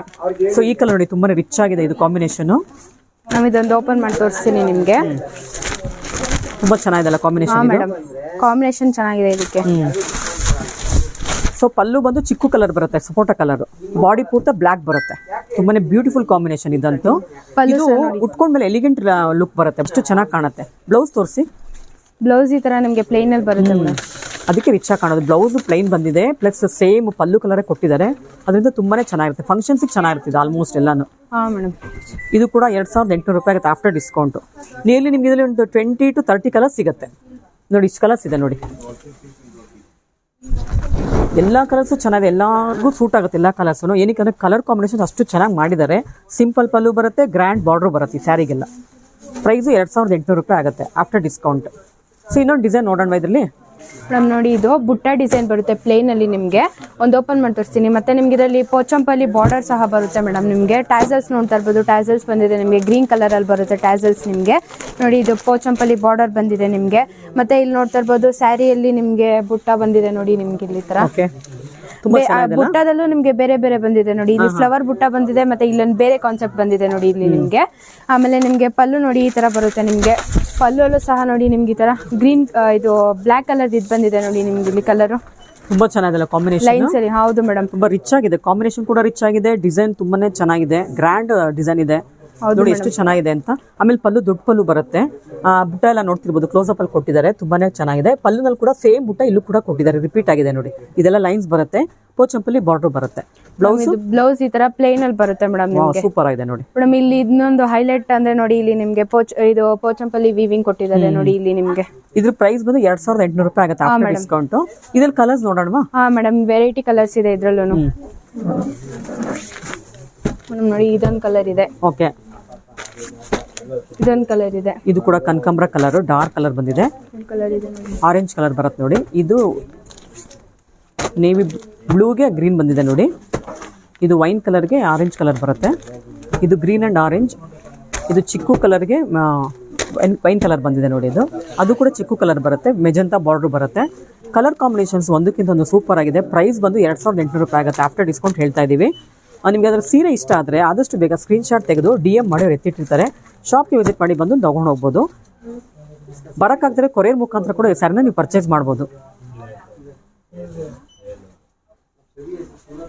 ಸೊ ಈ ಕಲರ್ ನೋಡಿ ತುಂಬಾ ರಿಚ್ ಆಗಿದೆ ಇದು ಕಾಂಬಿನೇಷನ್. ನಾವು ಇದೊಂದು ಓಪನ್ ಮಾಡಿ ತೋರಿಸ್ತೀನಿ ನಿಮಗೆ. ತುಂಬಾ ಚೆನ್ನಾಗಿದೆ ಕಾಂಬಿನೇಷನ್. ಮೇಡಮ್ ಕಾಂಬಿನೇಷನ್ ಚೆನ್ನಾಗಿದೆ ಇದಕ್ಕೆ. ಸೊ ಪಲ್ಲು ಬಂದು ಚಿಕ್ಕು ಕಲರ್ ಬರುತ್ತೆ, ಸಪೋಟಾ ಕಲರ್. ಬಾಡಿ ಪೂರ್ತ ಬ್ಲಾಕ್ ಬರುತ್ತೆ. ತುಂಬಾನೇ ಬ್ಯೂಟಿಫುಲ್ ಕಾಂಬಿನೇಷನ್ ಇದಂತೂ. ಇದು ಉಟ್ಕೊಂಡ್ಮೇಲೆ ಎಲಿಗೆಂಟ್ ಲುಕ್ ಬರುತ್ತೆ, ಅಷ್ಟು ಚೆನ್ನಾಗಿ ಕಾಣುತ್ತೆ. ಬ್ಲೌಸ್ ತೋರಿಸಿ. ಬ್ಲೌಸ್ ಈ ತರ ನಿಮಗೆ ಪ್ಲೈನ್ ಅಲ್ಲಿ ಬರುತ್ತೆ ಮೇಡಮ್, ಅದಕ್ಕೆ ರಿಚ್ ಆಗಿ ಕಾಣೋದು. ಬ್ಲೌಸ್ ಪ್ಲೈನ್ ಬಂದಿದೆ, ಪ್ಲಸ್ ಸೇಮ್ ಪಲ್ಲು ಕಲರ್ ಕೊಟ್ಟಿದ್ದಾರೆ. ಅದರಿಂದ ತುಂಬಾನೇ ಚೆನ್ನಾಗಿರುತ್ತೆ, ಫಂಕ್ಷನ್ಸ್ ಚೆನ್ನಾಗಿರುತ್ತೆ ಆಲ್ಮೋಸ್ಟ್ ಎಲ್ಲಾನು. ಮೇಡಮ್ ಇದು ಕೂಡ 2800 ರೂಪಾಯಿ ಆಗುತ್ತೆ ಆಫ್ಟರ್ ಡಿಸ್ಕೌಂಟ್. ನಿಯರ್ಲಿ ನಿಮ್ಗೆ ಇದರಲ್ಲಿ ಒಂದು 20 to 30 ಕಲರ್ಸ್ ಸಿಗುತ್ತೆ ನೋಡಿ. ಇಷ್ಟು ಕಲರ್ಸ್ ಇದೆ ನೋಡಿ. ಎಲ್ಲ ಕಲರ್ಸು ಚೆನ್ನಾಗಿದೆ, ಎಲ್ಲರಿಗೂ ಸೂಟ್ ಆಗುತ್ತೆ ಎಲ್ಲ ಕಲರ್ಸು. ಏನಕ್ಕೆ ಕಲರ್ ಕಾಂಬಿನೇಷನ್ ಅಷ್ಟು ಚೆನ್ನಾಗಿ ಮಾಡಿದ್ದಾರೆ. ಸಿಂಪಲ್ ಪಲ್ಲು ಬರುತ್ತೆ, ಗ್ರ್ಯಾಂಡ್ ಬಾರ್ಡರ್ ಬರುತ್ತೆ ಈ ಸ್ಯಾರಿಗೆಲ್ಲ. ಪ್ರೈಸು 2800 ರೂಪಾಯಿ ಆಗುತ್ತೆ ಆಫ್ಟರ್ ಡಿಸ್ಕೌಂಟ್. ಸೊ ಇನ್ನೊಂದು ಡಿಸೈನ್ ನೋಡೋಣ ಇದರಲ್ಲಿ. ಮೇಡಮ್ ನೋಡಿ ಇದು ಬುಟ್ಟ ಡಿಸೈನ್ ಬರುತ್ತೆ ಪ್ಲೇನ್ ಅಲ್ಲಿ. ನಿಮಗೆ ಒಂದು ಓಪನ್ ಮಾಡಿ ತೋರಿಸ್ತೀನಿ. ಮತ್ತೆ ನಿಮ್ಗೆ ಇದರಲ್ಲಿ ಪೋಚಂಪಲ್ಲಿ ಬಾರ್ಡರ್ ಸಹ ಬರುತ್ತೆ ಮೇಡಮ್. ನಿಮಗೆ ಟ್ಯಾಸಲ್ಸ್ ನೋಡ್ತಾ ಇರ್ಬೋದು, ಟ್ಯಾಸಲ್ಸ್ ಬಂದಿದೆ ನಿಮಗೆ ಗ್ರೀನ್ ಕಲರ್ ಅಲ್ಲಿ ಬರುತ್ತೆ ಟ್ಯಾಸಲ್ಸ್ ನಿಮಗೆ ನೋಡಿ. ಇದು ಪೋಚಂಪಲ್ಲಿ ಬಾರ್ಡರ್ ಬಂದಿದೆ ನಿಮಗೆ. ಮತ್ತೆ ಇಲ್ಲಿ ನೋಡ್ತಾ ಇರ್ಬೋದು ಸ್ಯಾರಿಯಲ್ಲಿ ನಿಮಗೆ ಬುಟ್ಟ ಬಂದಿದೆ ನೋಡಿ. ನಿಮ್ಗೆ ಇಲ್ಲಿ ತರ ಬುಟ್ಟದಲ್ಲೂ ನಿಮ್ಗೆ ಬೇರೆ ಬೇರೆ ಬಂದಿದೆ ನೋಡಿ. ಇಲ್ಲಿ ಫ್ಲವರ್ ಬುಟ್ಟ ಬಂದಿದೆ, ಮತ್ತೆ ಇಲ್ಲೊಂದು ಬೇರೆ ಕಾನ್ಸೆಪ್ಟ್ ಬಂದಿದೆ ನೋಡಿ ಇಲ್ಲಿ ನಿಮ್ಗೆ. ಆಮೇಲೆ ನಿಮ್ಗೆ ಪಲ್ಲು ನೋಡಿ ಈ ತರ ಬರುತ್ತೆ ನಿಮ್ಗೆ. ಪಲ್ಲುಲ್ಲೂ ಸಹ ನೋಡಿ ನಿಮ್ಗೆ ಈ ತರ ಗ್ರೀನ್ ಇದು ಬ್ಲಾಕ್ ಕಲರ್ ಇದು ಬಂದಿದೆ ನೋಡಿ ನಿಮ್ಗೆ ಇಲ್ಲಿ ಕಲರ್. ತುಂಬಾ ಚೆನ್ನಾಗಿದೆ ಕಾಂಬಿನೇಷನ್. ಲೈನ್ಸ್ ಅಲ್ಲಿ ಹೌದು ಮೇಡಮ್, ತುಂಬಾ ರಿಚ್ ಆಗಿದೆ ಕಾಂಬಿನೇಷನ್ ಕೂಡ ರಿಚ್ ಆಗಿದೆ. ಡಿಸೈನ್ ತುಂಬಾನೇ ಚೆನ್ನಾಗಿದೆ, ಗ್ರ್ಯಾಂಡ್ ಡಿಸೈನ್ ಇದೆ ನೋಡಿ ಎಷ್ಟು ಚೆನ್ನಾಗಿದೆ ಅಂತ. ಆಮೇಲೆ ಪಲ್ಲು ದೊಡ್ಡ ಪಲ್ಲು ಬರುತ್ತೆ. ಬುಟ್ಟ ಎಲ್ಲ ನೋಡ್ತಿರ್ಬೋದು, ಕ್ಲೋಸ್ ಅಪ್ ಅಲ್ಲಿ ಕೊಟ್ಟಿದ್ದಾರೆ, ತುಂಬಾನೇ ಚೆನ್ನಾಗಿದೆ. ಪಲ್ಲುನಲ್ಲಿ ಕೂಡ ಸೇಮ್ ಬುಟ್ಟ ಇಲ್ಲೂ ಕೂಡ ಕೊಟ್ಟಿದ್ದಾರೆ, ರಿಪೀಟ್ ಆಗಿದೆ ನೋಡಿ. ಇದೆಲ್ಲ ಲೈನ್ಸ್ ಬರುತ್ತೆ, ಪೋಚಂಪಲ್ಲಿ ಬಾರ್ಡರ್ ಬರುತ್ತೆ. ಬ್ಲೌಸ್ ಈ ತರ ಪ್ಲೇನ್ ಅಲ್ಲಿ ಬರುತ್ತೆ ಮೇಡಮ್. ಸೂಪರ್ ಆಗಿದೆ ನೋಡಿ ಮೇಡಮ್. ಇಲ್ಲಿ ಇನ್ನೊಂದು ಹೈಲೈಟ್ ಅಂದ್ರೆ ನೋಡಿ, ಇಲ್ಲಿ ನಿಮ್ಗೆ ಇದು ಪೋಚಂಪಲ್ಲಿ ವೀವಿಂಗ್ ಕೊಟ್ಟಿದ್ದಾರೆ ನೋಡಿ ಇಲ್ಲಿ ನಿಮ್ಗೆ. ಇದ್ರ ಪ್ರೈಸ್ ಬಂದು 2800 ರೂಪಾಯಿ ಆಗುತ್ತೆ ಆಫ್ಟರ್ ಡಿಸ್ಕೌಂಟ್. ಇದ್ರಲ್ಲಿ ಕಲರ್ಸ್ ನೋಡೋಣ. ಮೇಡಮ್ ವೆರೈಟಿ ಕಲರ್ಸ್ ಇದೆ ಇದ್ರಲ್ಲೂ ಮೇಡಮ್. ನೋಡಿ ಇದೊಂದು ಕಲರ್ ಇದೆ, ಓಕೆ. ಇದೊಂದು ಕಲರ್ ಇದೆ, ಇದು ಕೂಡ ಕನಕಾಂಬರ ಕಲರ್, ಡಾರ್ಕ್ ಕಲರ್ ಬಂದಿದೆ. ಕಲರ್ ಇದೆ ಆರೆಂಜ್ ಕಲರ್ ಬರುತ್ತೆ ನೋಡಿ. ಇದು ನೇವಿ ಬ್ಲೂಗೆ ಗ್ರೀನ್ ಬಂದಿದೆ ನೋಡಿ. ಇದು ವೈನ್ ಕಲರ್ಗೆ ಆರೆಂಜ್ ಕಲರ್ ಬರುತ್ತೆ. ಇದು ಗ್ರೀನ್ ಅಂಡ್ ಆರೆಂಜ್. ಇದು ಚಿಕ್ಕು ಕಲರ್ಗೆ ವೈನ್ ಕಲರ್ ಬಂದಿದೆ ನೋಡಿ. ಇದು ಅದು ಕೂಡ ಚಿಕ್ಕು ಕಲರ್ ಬರುತ್ತೆ, ಮೆಜಂತಾ ಬಾರ್ಡರ್ ಬರುತ್ತೆ. ಕಲರ್ ಕಾಂಬಿನೇಷನ್ಸ್ ಒಂದಕ್ಕಿಂತ ಒಂದು ಸೂಪರ್ ಆಗಿದೆ. ಪ್ರೈಸ್ ಬಂದು 2800 ರೂಪಾಯಿ ಆಗುತ್ತೆ ಆಫ್ಟರ್ ಡಿಸ್ಕೌಂಟ್ ಹೇಳ್ತಾ ಇದ್ದೀವಿ. ನಿಮಗೆ ಅದರ ಸೀರೆ ಇಷ್ಟ ಆದರೆ ಆದಷ್ಟು ಬೇಗ ಸ್ಕ್ರೀನ್ಶಾಟ್ ತೆಗೆದು DM ಮಾಡಿ ಅವ್ರು ಎತ್ತಿಟ್ಟಿರ್ತಾರೆ. ಶಾಪ್ಗೆ ವಿಸಿಟ್ ಮಾಡಿ ಬಂದು ತೊಗೊಂಡು ಹೋಗ್ಬೋದು. ಬರೋಕ್ಕಾಗ್ದರೆ ಕೊರಿಯರ್ ಮುಖಾಂತರ ಕೂಡ ಈ ಸ್ಯಾರಿನ ನೀವು ಪರ್ಚೇಸ್ ಮಾಡ್ಬೋದು.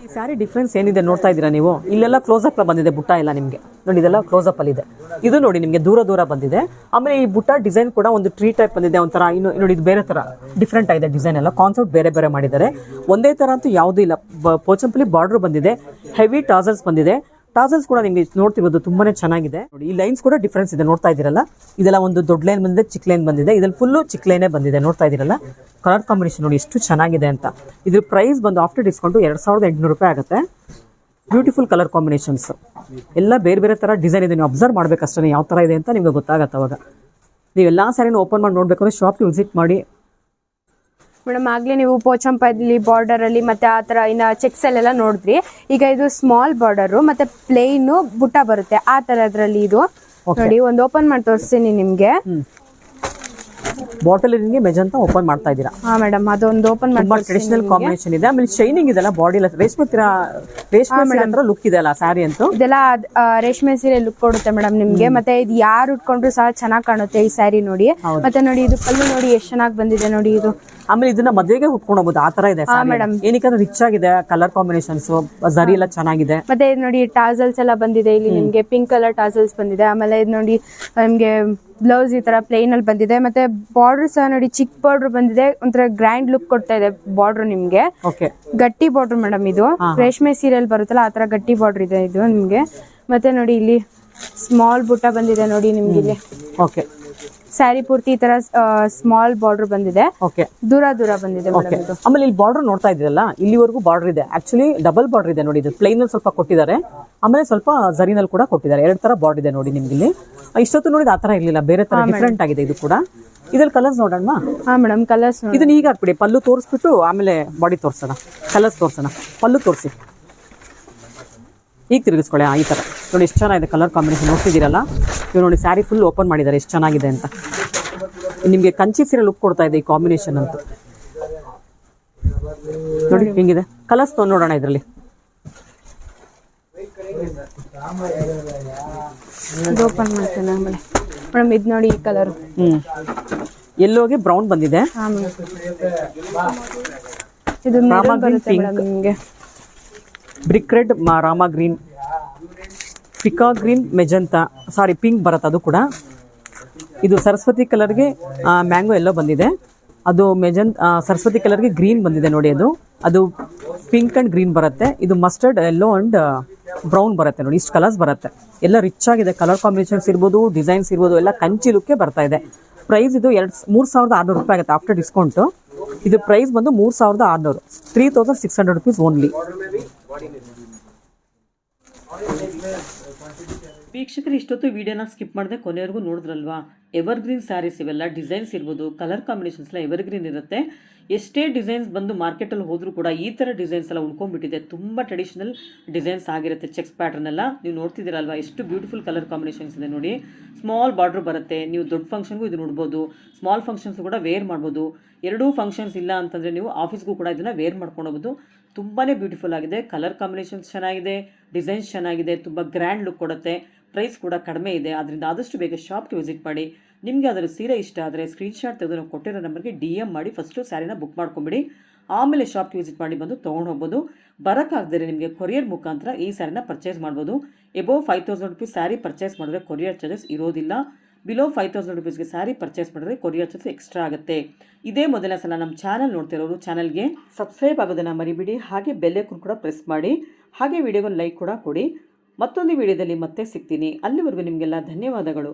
ಈ ಸ್ಯಾರಿ ಡಿಫ್ರೆನ್ಸ್ ಏನಿದೆ ನೋಡ್ತಾ ಇದ್ದೀರಾ ನೀವು. ಇಲ್ಲೆಲ್ಲ ಕ್ಲೋಸ್ ಅಪ್ ಬಂದಿದೆ ಬುಟ್ಟ ಎಲ್ಲ ನಿಮಗೆ ನೋಡಿ. ಇದೆಲ್ಲ ಕ್ಲೋಸ್ ಅಪ್ ಅಲ್ಲಿ ಇದೆ. ಇದು ನೋಡಿ ನಿಮಗೆ ದೂರ ದೂರ ಬಂದಿದೆ. ಆಮೇಲೆ ಈ ಬುಟ್ಟ ಡಿಸೈನ್ ಕೂಡ ಒಂದು ಟ್ರೀ ಟೈಪ್ ಬಂದಿದೆ, ಒಂಥರ ಇನ್ನು ನೋಡಿ. ಇದು ಬೇರೆ ತರ ಡಿಫ್ರೆಂಟ್ ಆಗಿದೆ ಡಿಸೈನ್ ಎಲ್ಲ, ಕಾನ್ಸೆಪ್ಟ್ ಬೇರೆ ಬೇರೆ ಮಾಡಿದ್ದಾರೆ. ಒಂದೇ ತರ ಅಂತೂ ಯಾವುದೂ ಇಲ್ಲ. ಪೋಚಂಪಲ್ಲಿ ಬಾರ್ಡರ್ ಬಂದಿದೆ, ಹೆವಿ ಟಾಸಲ್ಸ್ ಬಂದಿದೆ. ಟಾಸಲ್ಸ್ ಕೂಡ ನಿಮಗೆ ನೋಡ್ತಿರೋದು ತುಂಬಾನೇ ಚೆನ್ನಾಗಿದೆ ನೋಡಿ. ಈ ಲೈನ್ಸ್ ಕೂಡ ಡಿಫ್ರೆನ್ಸ್ ಇದೆ ನೋಡ್ತಾ ಇದ್ದೀರಲ್ಲ. ಇದೆಲ್ಲ ಒಂದು ದೊಡ್ಡ ಲೈನ್ ಬಂದಿದೆ, ಚಿಕ್ಕ ಲೈನ್ ಬಂದಿದೆ. ಇದ್ರಲ್ಲಿ ಫುಲ್ಲು ಚಿಕ್ಕ ಲೈನೇ ಬಂದಿದೆ ನೋಡ್ತಾ ಇದ್ದೀರಲ್ಲ. ಕಲರ್ ಕಾಂಬಿನೇಷನ್ ನೋಡಿ ಎಷ್ಟು ಚೆನ್ನಾಗಿದೆ ಅಂತ. ಇದ್ರ ಪ್ರೈಸ್ ಬಂದು ಆಫ್ಟರ್ ಡಿಸ್ಕೌಂಟ್ 2800 ರೂಪಾಯಿ ಆಗುತ್ತೆ. ಬ್ಯೂಟಿಫುಲ್ ಕಲರ್ ಕಾಂಬಿನೇಷನ್ಸ್ ಎಲ್ಲ ಬೇರೆ ಬೇರೆ ತರ ಡಿಸೈನ್ ಇದೆ. ನೀವು ಅಬ್ಸರ್ವ್ ಮಾಡ್ಬೇಕಷ್ಟೇ ಯಾವ ತರ ಇದೆ ಅಂತ ನಿಮ್ಗೆ ಗೊತ್ತಾಗತ್ತೆ. ಅವಾಗ ನೀವೆಲ್ಲ ಸ್ಯಾರಿನ ಓಪನ್ ಮಾಡಿ ನೋಡ್ಬೇಕಂದ್ರೆ ಶಾಪ್ಗೆ ವಿಸಿಟ್ ಮಾಡಿ ಮೇಡಮ್. ಆಗ್ಲೇ ನೀವು ಪೋಚಂಪಲ್ಲಿ ಬಾರ್ಡರ್ ಅಲ್ಲಿ ಮತ್ತೆ ಆ ತರ ಇನ್ನ ಚೆಕ್ಸ್ ಅಲ್ಲೆಲ್ಲ ನೋಡಿದ್ರಿ. ಈಗ ಇದು ಸ್ಮಾಲ್ ಬಾರ್ಡರ್ ಮತ್ತೆ ಪ್ಲೇನ್ ಬುಟ್ಟ ಬರುತ್ತೆ ಆ ತರದ್ರಲ್ಲಿ. ಇದು ನೋಡಿ ಒಂದು ಓಪನ್ ಮಾಡಿ ತೋರಿಸ್ತೀನಿ ನಿಮ್ಗೆ. ಬಾಟಲ್ ನಿಮಗೆ ಮೆಜಂತಾ ಓಪನ್ ಮಾಡ್ತಾ ಇದ್ದೀರಾ. ಮೇಡಮ್ ಅದೊಂದು ಓಪನ್ ಮಾಡಿ ಟ್ರೆಡಿಷನಲ್ ಕಾಂಬಿನೇಷನ್ ಇದೆ. ಆಮೇಲೆ ಶೈನಿಂಗ್ ಇದೆಲ್ಲ ಬಾಡಿ ಎಲ್ಲ ರೇಷ್ಮೆ ಲುಕ್ ಇದೆ ಅಲ್ಲ ಸ್ಯಾರಿ ಅಂತೂ. ಇದೆಲ್ಲ ರೇಷ್ಮೆ ಸೀರೆ ಲುಕ್ ಕೊಡುತ್ತೆ ಮೇಡಮ್ ನಿಮ್ಗೆ. ಮತ್ತೆ ಇದು ಯಾರು ಉಟ್ಕೊಂಡ್ರು ಸಹ ಚೆನ್ನಾಗಿ ಕಾಣುತ್ತೆ ಈ ಸ್ಯಾರಿ ನೋಡಿ. ಮತ್ತೆ ನೋಡಿ ಇದು ಪಲ್ಲು ನೋಡಿ ಎಷ್ಟು ಚೆನ್ನಾಗಿ ಬಂದಿದೆ ನೋಡಿ ಇದು. ಆಮೇಲೆ ಇದನ್ನ ಮದುವೆಗೆ ಉಟ್ಕೊಂಡು ಹೋಗ್ಬೋದು ಆ ತರ ಇದೆ ಮೇಡಮ್. ಏನಕ್ಕೆ ರಿಚ್ ಆಗಿದೆ, ಕಲರ್ ಕಾಂಬಿನೇಷನ್ಸ್ ಜರಿ ಎಲ್ಲ ಚೆನ್ನಾಗಿದೆ. ಮತ್ತೆ ಇದು ನೋಡಿ ಟಾಸಲ್ಸ್ ಎಲ್ಲ ಬಂದಿದೆ ಇಲ್ಲಿ ನಿಮ್ಗೆ. ಪಿಂಕ್ ಕಲರ್ ಟಾಸಲ್ಸ್ ಬಂದಿದೆ. ಆಮೇಲೆ ಇದು ನೋಡಿ ನಿಮ್ಗೆ ಬ್ಲೌಸ್ ಈ ತರ ಪ್ಲೇನ್ ಅಲ್ಲಿ ಬಂದಿದೆ. ಮತ್ತೆ ಬಾರ್ಡರ್ ಸಹ ನೋಡಿ ಚಿಕ್ಕ ಬಾರ್ಡರ್ ಬಂದಿದೆ, ಒಂಥರ ಗ್ರ್ಯಾಂಡ್ ಲುಕ್ ಕೊಡ್ತಾ ಇದೆ ಬಾರ್ಡರ್ ನಿಮ್ಗೆ. ಗಟ್ಟಿ ಬಾರ್ಡರ್ ಮೇಡಮ್. ಇದು ರೇಷ್ಮೆ ಸೀರೆಯಲ್ಲಿ ಬರುತ್ತಲ್ಲ ಆ ತರ ಗಟ್ಟಿ ಬಾರ್ಡರ್ ಇದೆ ಇದು ನಿಮ್ಗೆ. ಮತ್ತೆ ನೋಡಿ ಇಲ್ಲಿ ಸ್ಮಾಲ್ ಬುಟ್ಟ ಬಂದಿದೆ ನೋಡಿ ನಿಮ್ಗೆ ಇಲ್ಲಿ. ಸ್ಯಾರಿ ಪೂರ್ತಿ ಈ ತರ ಸ್ಮಾಲ್ ಬಾರ್ಡರ್ ಬಂದಿದೆ, ಓಕೆ ದೂರ ದೂರ ಬಂದಿದೆ ಓಕೆ. ಮೇಡಮ್ ಇದು. ಆಮೇಲೆ ಇಲ್ಲಿ ಬಾರ್ಡರ್ ನೋಡ್ತಾ ಇದ್ದೀರಲ್ಲ, ಇಲ್ಲಿವರೆಗೂ ಬಾರ್ಡರ್ ಇದೆ. ಆಕ್ಚುಲಿ ಡಬಲ್ ಬಾರ್ಡರ್ ಇದೆ ನೋಡಿ, ಇದು ಪ್ಲೈನ್ ಅಲ್ಲಿ ಸ್ವಲ್ಪ ಕೊಟ್ಟಿದ್ದಾರೆ, ಆಮೇಲೆ ಸ್ವಲ್ಪ ಜರಿನಲ್ಲಿ ಕೂಡ ಕೊಟ್ಟಿದ್ದಾರೆ. 2 ತರ ಬಾರ್ಡರ್ ಇದೆ ನೋಡಿ ನಿಮ್ಗೆ ಇಲ್ಲಿ. ಇಷ್ಟೊತ್ತು ನೋಡಿದ ಆ ತರ ಇರ್ಲಿಲ್ಲ, ಬೇರೆ ತರ ಡಿಫ್ರೆಂಟ್ ಆಗಿದೆ ಇದು ಕೂಡ. ಇದ್ರಲ್ಲಿ ಕಲರ್ಸ್ ನೋಡೋಣ. ಹಾ ಮೇಡಮ್, ಕಲರ್ಸ್ ಇದನ್ನ ಈಗ ಹಾಕ್ಬಿಡಿ, ಪಲ್ಲು ತೋರಿಸ್ಬಿಟ್ಟು ಆಮೇಲೆ ಬಾಡಿ ತೋರ್ಸೋಣ, ಕಲರ್ಸ್ ತೋರ್ಸೋಣ. ಪಲ್ಲು ತೋರಿಸಿ, ಈಗ ತಿರುಗಿಸ್ಕೊಳ್ಳಿ. ಈ ತರ ನೋಡಿ ಎಷ್ಟು ಚೆನ್ನಾಗಿದೆ ಕಲರ್ ಕಾಂಬಿನೇಷನ್. ನೋಡ್ತಿದ್ದೀರಲ್ಲ, ಇವ್ ನೋಡಿ ಸ್ಯಾರಿ ಫುಲ್ ಓಪನ್ ಮಾಡಿದ್ದಾರೆ, ಎಷ್ಟು ಚೆನ್ನಾಗಿದೆ ಅಂತ. ನಿಮಗೆ ಕಂಚಿ ಸೀರೆ ಲುಕ್ ಕೊಡ್ತಾ ಇದೆ ಈ ಕಾಂಬಿನೇಷನ್ ಅಂತೂ. ನೋಡಿ ಹೆಂಗಿದೆ ಕಲರ್ಸ್ ನೋಡೋಣ ಇದರಲ್ಲಿ. ಓಪನ್ ಮಾಡ್ತೇನೆ ಆಮೇಲೆ ಮೇಡಮ್. ಇದು ನೋಡಿ ಈ ಕಲರ್, ಎಲ್ಲೋಗೆ ಬ್ರೌನ್ ಬಂದಿದೆ. ಹಾ ಮೇಡಮ್, ಇದು ಮೆರೂನ್ ಬರುತ್ತೆ ಮೇಡಮ್ ನಿಮಗೆ. ಬ್ರಿಕ್ ರೆಡ್, ರಾಮಾ ಗ್ರೀನ್, ಪಿಕಾ ಗ್ರೀನ್, ಮೆಜಂತಾ, ಸಾರಿ ಪಿಂಕ್ ಬರುತ್ತೆ ಅದು ಕೂಡ. ಇದು ಸರಸ್ವತಿ ಕಲರ್ಗೆ ಮ್ಯಾಂಗೋ ಎಲ್ಲೋ ಬಂದಿದೆ. ಅದು ಸರಸ್ವತಿ ಕಲರ್ಗೆ ಗ್ರೀನ್ ಬಂದಿದೆ ನೋಡಿ. ಅದು ಪಿಂಕ್ ಅಂಡ್ ಗ್ರೀನ್ ಬರುತ್ತೆ. ಇದು ಮಸ್ಟರ್ಡ್ ಎಲ್ಲೋ ಅಂಡ್ ಬ್ರೌನ್ ಬರುತ್ತೆ ನೋಡಿ. ಇಷ್ಟು ಕಲರ್ಸ್ ಬರುತ್ತೆ, ಎಲ್ಲ ರಿಚ್ ಆಗಿದೆ. ಕಲರ್ ಕಾಂಬಿನೇಷನ್ಸ್ ಇರ್ಬೋದು, ಡಿಸೈನ್ಸ್ ಇರ್ಬೋದು, ಎಲ್ಲ ಕಂಚಿ ಲುಕ್ಕೆ ಬರ್ತಾ ಇದೆ. ಪ್ರೈಸ್ ಇದು 3600 ರೂಪಾಯಿ ಆಗುತ್ತೆ ಆಫ್ಟರ್ ಡಿಸ್ಕೌಂಟ್. ಇದು ಪ್ರೈಸ್ ಬಂದು 3600, 3600 ರುಪೀಸ್ ಓನ್ಲಿ. ವೀಕ್ಷಕರು, ಇಷ್ಟೊತ್ತು ವಿಡಿಯೋನ ಸ್ಕಿಪ್ ಮಾಡದೆ ಕೊನೆವರೆಗೂ ನೋಡಿದ್ರಲ್ವಾ. ಎವರ್ಗ್ರೀನ್ ಸ್ಯಾರೀಸ್ ಇವೆಲ್ಲ, ಡಿಸೈನ್ಸ್ ಇರ್ಬೋದು, ಕಲರ್ ಕಾಂಬಿನೇಷನ್ಸ್ ಎಲ್ಲ ಎವರ್ಗ್ರೀನ್ ಇರುತ್ತೆ. ಎಷ್ಟೇ ಡಿಸೈನ್ಸ್ ಬಂದು ಮಾರ್ಕೆಟಲ್ಲಿ ಹೋದರೂ ಕೂಡ ಈ ಥರ ಡಿಸೈನ್ಸ್ ಎಲ್ಲ ಉಳ್ಕೊಂಡ್ಬಿಟ್ಟಿದೆ. ತುಂಬ ಟ್ರೆಡಿಷನಲ್ ಡಿಸೈನ್ಸ್ ಆಗಿರುತ್ತೆ. ಚೆಕ್ಸ್ ಪ್ಯಾಟರ್ನ್ ಎಲ್ಲ ನೀವು ನೋಡ್ತಿದ್ದೀರಲ್ವಾ, ಎಷ್ಟು ಬ್ಯೂಟಿಫುಲ್ ಕಲರ್ ಕಾಂಬಿನೇಷನ್ಸ್ ಇದೆ ನೋಡಿ. ಸ್ಮಾಲ್ ಬಾರ್ಡರ್ ಬರುತ್ತೆ. ನೀವು ದೊಡ್ಡ ಫಂಕ್ಷನ್ಗೂ ಇದು ನೋಡ್ಬೋದು, ಸ್ಮಾಲ್ ಫಂಕ್ಷನ್ಸ್ ಕೂಡ ವೇರ್ ಮಾಡ್ಬೋದು. ಎರಡೂ ಫಂಕ್ಷನ್ಸ್ ಇಲ್ಲ ಅಂತಂದರೆ ನೀವು ಆಫೀಸ್ಗೂ ಕೂಡ ಇದನ್ನು ವೇರ್ ಮಾಡ್ಕೊಂಡು ಹೋಗ್ಬೋದು. ತುಂಬಾ ಬ್ಯೂಟಿಫುಲ್ ಆಗಿದೆ. ಕಲರ್ ಕಾಂಬಿನೇಷನ್ಸ್ ಚೆನ್ನಾಗಿದೆ, ಡಿಸೈನ್ಸ್ ಚೆನ್ನಾಗಿದೆ, ತುಂಬ ಗ್ರ್ಯಾಂಡ್ ಲುಕ್ ಕೊಡುತ್ತೆ. ಪ್ರೈಸ್ ಕೂಡ ಕಡಿಮೆ ಇದೆ. ಆದ್ದರಿಂದ ಆದಷ್ಟು ಬೇಗ ಶಾಪ್ಗೆ ವಿಸಿಟ್ ಮಾಡಿ. ನಿಮಗೆ ಅದರ ಸೀರೆ ಇಷ್ಟ ಆದರೆ ಸ್ಕ್ರೀನ್ಶಾಟ್ ತೆಗೆದು ನಾವು ಕೊಟ್ಟಿರೋ ನಂಬರ್ಗೆ DM ಮಾಡಿ ಫಸ್ಟು ಸ್ಯಾರಿನ ಬುಕ್ ಮಾಡ್ಕೊಂಬಿಡಿ. ಆಮೇಲೆ ಶಾಪ್ಗೆ ವಿಸಿಟ್ ಮಾಡಿ ಬಂದು ತೊಗೊಂಡು ಹೋಗ್ಬೋದು. ಬರೋಕ್ಕಾಗದರೆ ನಿಮಗೆ ಕೊರಿಯರ್ ಮುಖಾಂತರ ಈ ಸ್ಯಾರಿನ ಪರ್ಚೇಸ್ ಮಾಡ್ಬೋದು. ಎಬೋವ್ 5000 ರುಪೀಸ್ ಸ್ಯಾರಿ ಪರ್ಚೇಸ್ ಮಾಡಿದ್ರೆ ಕೊರಿಯರ್ ಚಾರ್ಜಸ್ ಇರೋದಿಲ್ಲ. ಬಿಲೋ 5000 ರುಪೀಸ್ಗೆ ಸ್ಯಾರಿ ಪರ್ಚೇಸ್ ಮಾಡಿದ್ರೆ ಕೊರಿಯರ್ ಚಾರ್ಜಸ್ ಎಕ್ಸ್ಟ್ರಾ ಆಗುತ್ತೆ. ಇದೇ ಮೊದಲ ಸಲ ನಮ್ಮ ಚಾನಲ್ ನೋಡ್ತಿರೋರು ಚಾನಲ್ಗೆ ಸಬ್ಸ್ಕ್ರೈಬ್ ಆಗೋದನ್ನು ಮರಿಬಿಡಿ. ಹಾಗೆ ಬೆಲ್ ಐಕಾನ್ ಕೂಡ ಪ್ರೆಸ್ ಮಾಡಿ. ಹಾಗೆ ವಿಡಿಯೋಗೊಂದು ಲೈಕ್ ಕೂಡ ಕೊಡಿ. ಮತ್ತೊಂದು ವಿಡಿಯೋದಲ್ಲಿ ಮತ್ತೆ ಸಿಗ್ತೀನಿ. ಅಲ್ಲಿವರೆಗೂ ನಿಮಗೆಲ್ಲ ಧನ್ಯವಾದಗಳು.